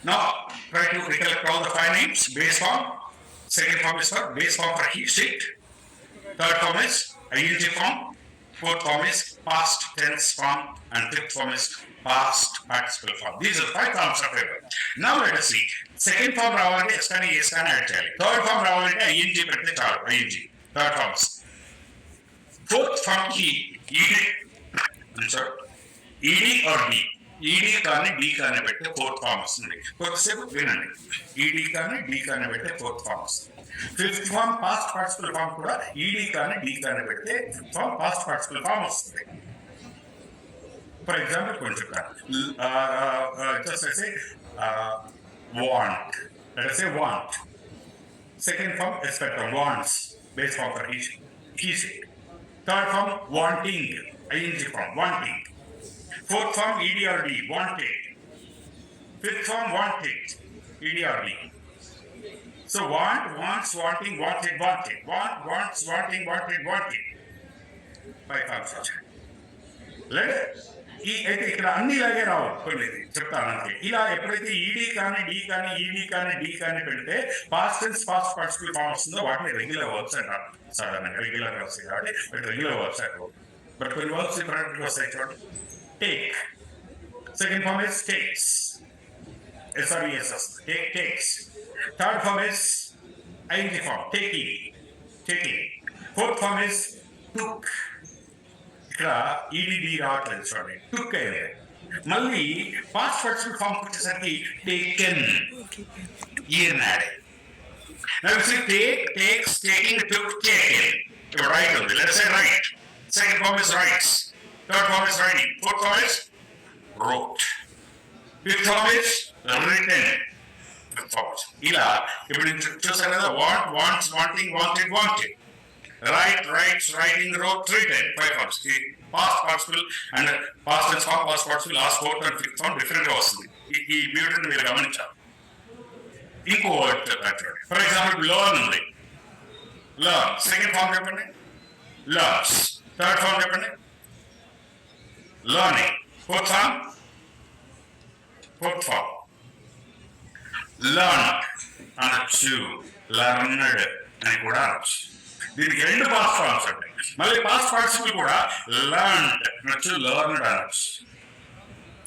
Now try to recollect all the five names. Base form. Second form is called base form for he, she, it. Third form is ing form. Fourth form is past tense form, and fifth form is past participle form. These are the five forms of verb. Now let us see. Second form రావాలంటే s కానీ s కానీ add చేయాలి. Third form రావాలంటే ing పెడితే చాలు, ing. Third forms. Fourth form కి ed or d, ed కానీ d కానీ పెడితే ఫోర్త్ ఫామ్ వస్తుంది. కొద్దిసేపు వినండి, ed కానీ d కానీ పెడితే ఫోర్త్ ఫామ్ వస్తుంది. Fifth form past participle form కూడా ed కానీ d కానీ పెడితే fifth form past participle form వస్తుంది. ఫర్ ఎగ్జాంపుల్ కొన్ని చెప్తాను. just say want. Let us say want. Second form expect wants, base form for he, she. Third form wanting, ing form, wanting. Fourth form ed or d, wanted. Fifth form wanted, ed or d. So want, wants, wanting, wanted, wanted. Want, wants, wanting, wanted, wanted. Five forms వచ్చాయి. ఈ అయితే ఇక్కడ అన్ని ఇలాగే రావు, కొన్ని చెప్తాను అంతే. ఇలా ఎప్పుడైతే ఈడీ కానీ డి కానీ ఈడీ కానీ డి కానీ పెడితే past tense past participle form వస్తుందో వాటిని రెగ్యులర్ వర్బ్స్ అంటారు. సాధారణంగా రెగ్యులర్ వర్బ్స్ కాబట్టి రెగ్యులర్ వర్బ్స్ అంటారు. బట్ కొన్ని వర్బ్స్ డిఫరెంట్ వస్తాయి చూడండి. Take, second form is takes, SRES వస్తుంది, take, takes. Third form is ing form, taking, taking. Fourth form is took. ఇక్కడ EDD రావట్లేదు చూడండి, టుక్ అయ్యేది. మళ్ళీ పాస్ట్ పార్టిసిపల్ ఫామ్ వచ్చేసరికి taken, EN add. Now you see take, takes, taking, took, taken. You write on it. Let's say write. Second form is writes. Third form is writing. Fourth form is wrote. Fifth form is written. Fifth form is. ఇలా ఇప్పుడు చూసారు కదా, want, wants, wanting, wanted, wanted. Write, writes, writing, wrote, written. Five forms. Past participle and past tense form, past participle, last, fourth and fifth form different గా వస్తుంది. ఈ బ్యూటీని మీరు గమనించాలి. ఇంకో వర్డ్ చెప్పండి. ఫర్ ఎగ్జాంపుల్ లర్న్ ఉంది, లర్న్. సెకండ్ ఫామ్ చెప్పండి, learns. Third form చెప్పండి, learning. Fourth form, fourth form learn అనొచ్చు, లర్నడ్ అని కూడా అనొచ్చు. దీనికి రెండు పాస్ట్ ఫార్మ్స్ ఉంటాయి. మళ్ళీ పాస్ట్ పార్టిసిపల్ కూడా లర్న్డ్ అనొచ్చు, లర్నడ్ అనొచ్చు.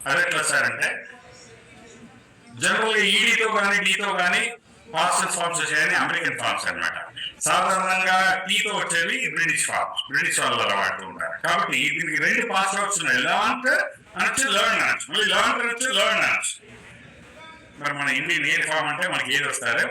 అదే ఎట్లా సార్ అంటే జనరల్గా ఈడీతో కానీ డీతో కానీ పాస్టల్ ఫార్మ్స్ వచ్చాయని అమెరికన్ ఫార్మ్స్ అన్నమాట. సాధారణంగా టీతో వచ్చేవి బ్రిటిష్ ఫార్మ్స్, బ్రిటిష్ వాళ్ళు వాడుతూ ఉంటారు. కాబట్టి దీనికి రెండు పాస్ వర్డ్స్ ఉన్నాయి, లర్న్ అనొచ్చు, లర్న్ అనొచ్చు, మళ్ళీ లర్న్ అనొచ్చు, లర్న్ అనొచ్చు. మరి మన ఇండియన్ ఏ ఫార్మ్ అంటే మనకి ఏది వస్తారో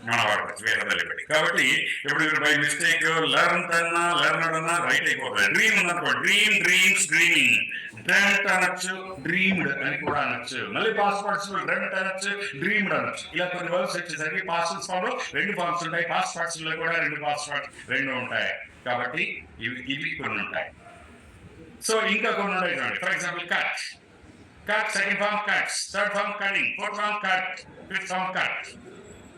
మన వాడుకోవచ్చు వేరే పెట్టి. కాబట్టి ఇప్పుడు మీరు బై మిస్టేక్ లర్న్ అన్నా లర్నర్ అన్నా రైట్ అయిపోతుంది. డ్రీమ్ ఉన్నప్పుడు డ్రీమ్, డ్రీమ్స్, డ్రీమింగ్, డ్రెంట్ అనొచ్చు, డ్రీమ్డ్ అని కూడా అనొచ్చు. మళ్ళీ పాస్ట్ పార్ట్స్ డ్రెంట్ అనొచ్చు, డ్రీమ్డ్ అనొచ్చు. ఇలా కొన్ని వర్డ్స్ వచ్చేసరికి పాస్ట్ ఫామ్ లో రెండు ఫార్మ్స్ ఉంటాయి, పాస్ట్ పార్ట్స్ లో కూడా రెండు పాస్ట్ పార్ట్స్ రెండు ఉంటాయి. కాబట్టి ఇవి కొన్ని ఉంటాయి. సో ఇంకా కొన్ని ఉంటాయి చూడండి. For example cut, cut second form cuts, third form cutting, fourth form cut, fifth form cut.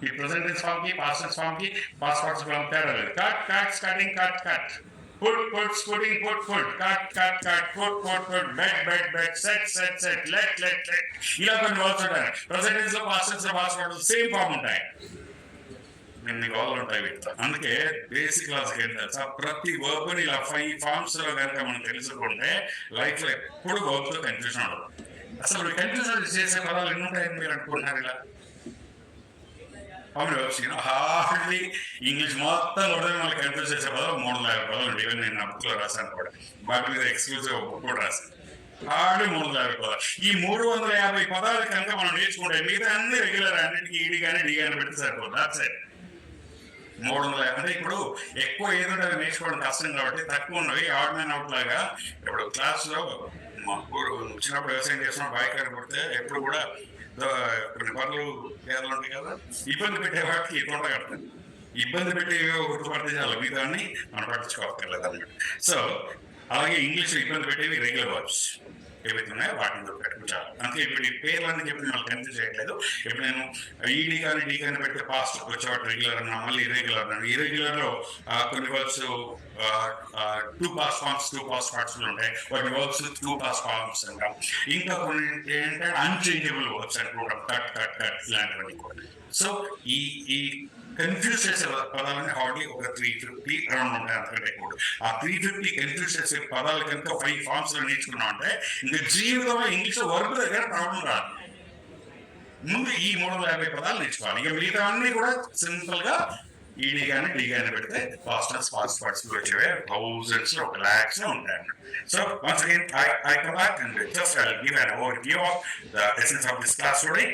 ఈ ప్రెసెంట్ టెన్స్ ఫార్మ్ కి పాస్ట్ టెన్స్ ఫార్మ్ కి పాస్ట్ పార్ట్స్ ఫార్మ్ తేడా లేదు. Cut, cuts, cutting, cut, cut. Put, puts, putting, put, cut, put, bed, set, let. ఇలా కొన్ని words ఉంటాయి. Present tense లో past tense లో పాస్ట్ పార్ట్స్ సేమ్ ఫార్మ్ ఉంటాయి. ఎన్ని గోళ్ళు ఉంటాయి వీటితో. అందుకే బేసిక్ క్లాస్ ఏం తెలుసా, ప్రతి వర్బ్ ని ఇలా 5 ఫార్మ్స్ లో కనుక మనం తెలుసుకుంటే లైఫ్ లో ఎప్పుడు వర్బ్ తో కన్ఫ్యూజన్ ఉండదు. అసలు కన్ఫ్యూజన్ చేసే పదాలు ఎన్ని ఉంటాయని మీరు అనుకుంటున్నారు ఇలా? అవును, హార్డ్లీ ఇంగ్లీష్ మొత్తం కూడా మనకి కన్ఫ్యూజ్ చేసే పదాలు 350 పదాలు. ఈవెన్ నేను నా బుక్ లో రాశాను కూడా, వాటి మీద ఎక్స్క్లూజివ్ బుక్ కూడా రాశాను. హార్డ్లీ 350 పదాలు. ఈ 350 పదాలు కనుక మనం నేర్చుకుంటే మిగతా అన్ని రెగ్యులర్, అన్నిటికీ ఈడి కానీ డి కానీ పెడితే సరిపోతుంది. That's it. 350 అంటే ఇప్పుడు ఎక్కువ ఏదో నేర్చుకోవడం కష్టం కాబట్టి తక్కువ ఉన్నవి ఆడ్ మ్యాన్ అవుట్ లాగా. ఇప్పుడు క్లాస్ లో చిన్నప్పుడు వ్యవసాయం చేసిన బాయికారు కొడితే ఎప్పుడు కూడా కొన్ని పనులు పేర్లు ఉంటాయి కదా, ఇబ్బంది పెట్టే వాటికి తోట కడతాను. ఇబ్బంది పెట్టే గుర్తుపడితే చాలా మిగతాన్ని మనం పట్టించుకోవట్లేదు అన్నమాట. సో అలాగే ఇంగ్లీష్లో ఇబ్బంది పెట్టేవి రెగ్యులర్ వర్బ్స్ ఏవైతే ఉన్నాయో వాటిని పెట్టుకుంటారు. అందుకే ఇప్పుడు ఈ పేర్లన్నీ చెప్పి మనం కన్ఫ్యూజ్ చేయట్లేదు. ఇప్పుడు నేను ఈడీ కానీ డీ కానీ పెడితే పాస్ట్ వచ్చేవాటి రెగ్యులర్ అన్నా, మళ్ళీ ఇర్రెగ్యులర్ అన్నాను. ఇర్రెగ్యులర్ లో కొన్ని verbs 2 past forms 2 past parts ఉంటాయి, వాటి వర్బ్స్ 2 పాస్ట్ ఫార్మ్స్ అంటాం. ఇంకా కొన్ని ఏంటంటే అన్చేంజబుల్ వర్బ్స్ అనుకుంటాం, కట్ ఇలాంటివన్నీ కూడా. సో ఈ కన్ఫ్యూజ్ చేసే పదాలని హార్డ్లీ ఒక 350 అరౌండ్ ఉంటాయి, అంతకంటే ఎక్కువ. ఆ 350 కన్ఫ్యూజ్ చేసే పదాలు కనుక 5 ఫార్మ్స్ లో నేర్చుకున్నాం అంటే ఇంకా జీవితంలో ఇంగ్లీష్ వర్బ్ దగ్గర ప్రాబ్లం రాదు. ముందు ఈ 350 పదాలు నేర్చుకోవాలి. ఇక మిగతా అన్ని కూడా సింపుల్ గా ఈడీ కానీ డి కానీ పెడితే పాస్ట్ పార్ట్స్ వచ్చేవే థౌజండ్స్ ఒక lakhs ఉంటాయి. So once again I come back and just give an overview of the essence of this class today.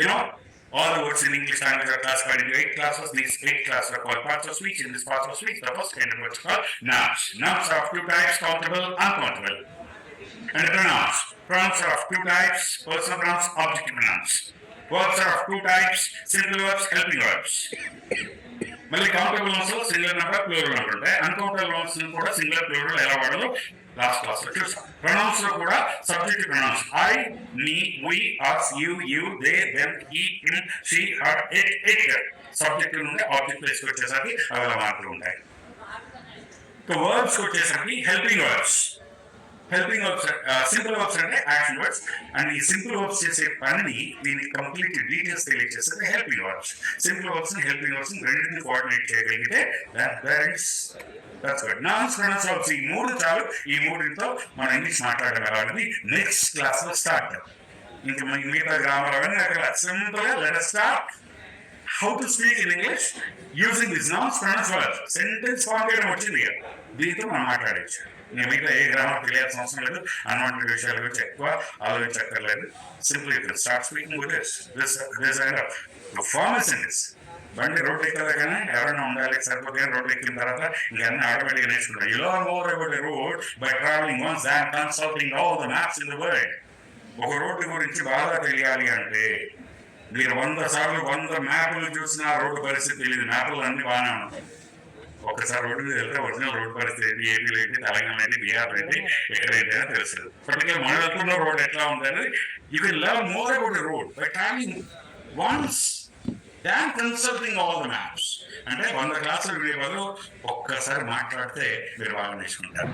You know, all the words in English language are classified into 8 classes. These 8 classes are called parts of speech. In this parts of speech, the first kind of words called nouns. Nouns are of 2 types, countable, uncountable. And pronouns. Pronouns are of 2 types, personal pronouns, objective pronouns. Verbs are of 2 types, simple verbs, helping verbs. మళ్ళీ countable nouns లో singular number, plural number ఉంటాయి. Uncountable nouns కూడా singular, plural ఎలా వాడాలో last class లో చూసాం. Pronouns లో కూడా subjective pronouns I, me, we, us, you, they, them, he, him, she, her, it. Subjective నుండి ఆబ్జెక్ట్ ప్లేస్ వచ్చేసరికి అలా మార్పులు ఉంటాయి. వర్బ్స్ వచ్చేసరికి helping verbs. Helping verbs simple verbs అంటే యాక్షన్ వర్డ్స్. అండ్ ఈ సింపుల్ వర్బ్స్ చేసే పనిని దీనికి కంప్లీట్ డీటెయిల్స్ తెలియజేస్తే helping verbs. Simple verbs helping verbs రెండింటిని కోఆర్డినేట్ చేయగలిగితే that's good. Nouns, pronouns, verbs ఈ 3 చాలు. ఈ 3తో మన ఇంగ్లీష్ మాట్లాడగలగాలని నెక్స్ట్ క్లాస్ లో స్టార్ట్. ఇంకా మిగతా గ్రామర్ అవన్నీ అక్కడ సింపుల్ గా let us start how to speak in English using these nouns, pronouns, verbs. Sentence form చేయడం వచ్చింది, దీంతో మనం మాట్లాడచ్చు. నేను మిగతా ఏ గ్రామర్ తెలియాల్సిన అవసరం లేదు, అన్వాంటెడ్ విషయాల గురించి ఎక్కువ ఆలోచించక్కర్లేదు. Simple you start speaking with this kind of performance. బండి రోడ్ ఎక్కాలి కానీ ఎవరైనా ఉండాలి, సరిపోతే రోడ్ ఎక్కిన తర్వాత ఇంకన్నీ ఆటోమేటిక్గా నేర్చుకుంటారు. You learn more about the road by travelling once and consulting all the maps in the world. ఒక రోడ్డు గురించి బాగా తెలియాలి అంటే మీరు 100 సార్లు 100 మ్యాప్లు చూసినా రోడ్డు పరిస్థితి తెలియదు. మ్యాప్లు అన్ని బాగానే ఉంటాయి. ఒక్కసారి రోడ్డు మీద వెళ్తే ఒరిజినల్ రోడ్డు పరిస్థితి ఏంటి, ఏపీలో ఏంటి, తెలంగాణ ఏంటి, బీహార్ ఏంటి, ఎక్కడైతే తెలుస్తుంది. ఇప్పటికే మన వెళ్తున్న రోడ్ ఎట్లా ఉంది అనేది you can learn more about the road by travelling once than consulting all the maps. అంటే 100 క్లాసులు వినే బదులు ఒక్కసారి మాట్లాడితే మీరు బాగా నేర్చుకుంటారు.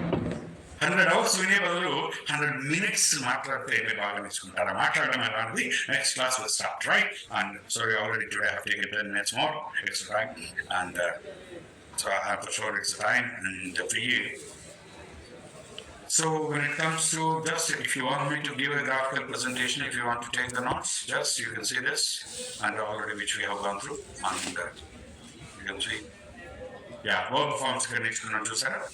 100 hours వినే బదులు 100 minutes మాట్లాడితే మీరు బాగా నేర్చుకుంటారు. మాట్లాడడం అలాంటిది next class will start, right? And so already today I have taken 10 minutes more extra time, and so I have to show it's time and for you. So when it comes to just, if you want me to give a graphical presentation, if you want to take the notes, just you can see this, and already which we have gone through, and you can see, yeah, verb forms can explain to Sarah.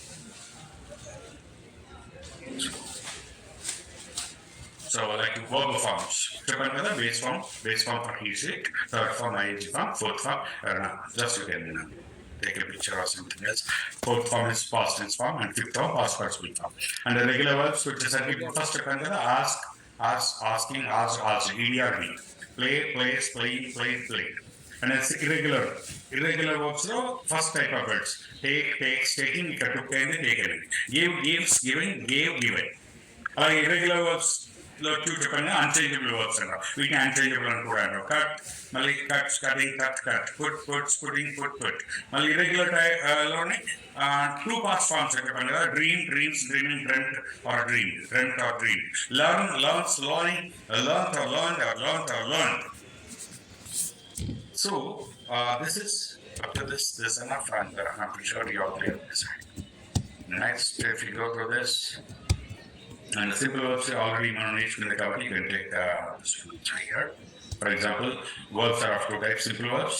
So like verb forms, second base form for he, she, third form ing form, fourth form, just you can take a picture or something else. Fourth form is past tense form, and fifth form past participle form. And the regular verbs, which is first ask, asking, ask, ed or be. Play, plays, playing, played, played. And it's irregular. Irregular verbs, so first type of words. Take, takes, taking, took, taken. Give, gives, giving, gave, given. Irregular verbs, unchangeable verbs and వీటిని unchangeable అని కూడా అంటారు. Cut, మళ్ళీ cuts, cutting, cut, put, puts, putting, put. మళ్ళీ irregular లోనే two past forms అని చెప్పాను కదా, dream, dreams, dreaming, dreamt or dream, learn, learns, learning, learned or learned. So this is up to this enough, and I'm pretty sure you all clear this. Next, if you go through this. And the simple verbs are already managed in the cover. You can take this one here. For example, verbs are of two types: simple verbs,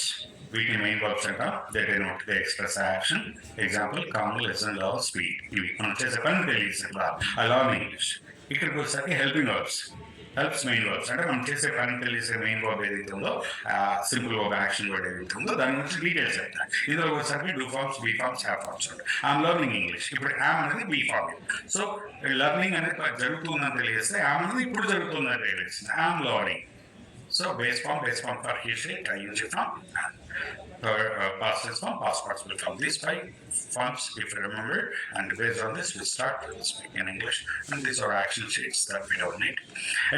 weak main verbs, and they denote the express action. Example: come, listen, love, speak. You can say a content I love English. You can go say helping verbs. Helps main verbs. అంటే మనం చేసే పని తెలిసే main verb ఏదైతే ఉందో, simple verb action word ఏదైతే ఉందో దాని గురించి డీటెయిల్స్ చెప్తాను. ఇందులో ఒకసారి do forms, be forms, have forms ఉంటాయి. I'm learning English. ఇప్పుడు యామ్ అనేది బీ ఫార్మ్. సో లర్నింగ్ అనేది జరుగుతుందని తెలియజేస్తే యామ్ అనేది ఇప్పుడు జరుగుతుందని తెలియజేస్తుంది. I'm learning. So base form for he, she, ing form. Past tense form, past participle form. These 5 forms, if you remember, and based on this, we start speaking in English. And these are action sheets that we don't need.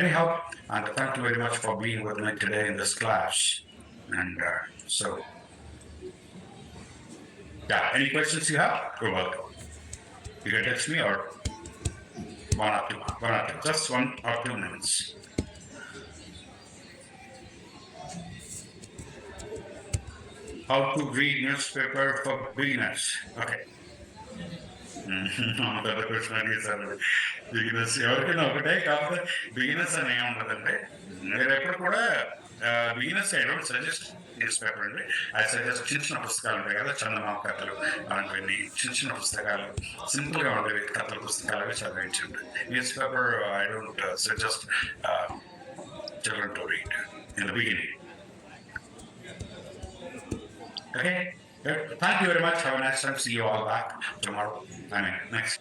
Anyhow, and thank you very much for being with me today in this class. And so, yeah, any questions you have, you're welcome. You can text me or one or two, just 1 or 2 minutes. How to read newspaper for beginners. Okay. Another question is beginners. ఎవరికైనా ఒకటే కాకపోతే beginners అని ఏముంటుందంటే, మీరు ఎప్పుడు కూడా beginners I don't suggest news paper అండి. I suggest చిన్న పుస్తకాలు ఉంటాయి కదా, చందమామ కథలు, అలాంటివన్నీ చిన్న పుస్తకాలు, సింపుల్గా ఉండేవి కథల పుస్తకాలు అవి చదివించండి. News paper I don't suggest children to read in the beginning. Okay, good. Thank you very much. Have a nice time. See you all back tomorrow. Next.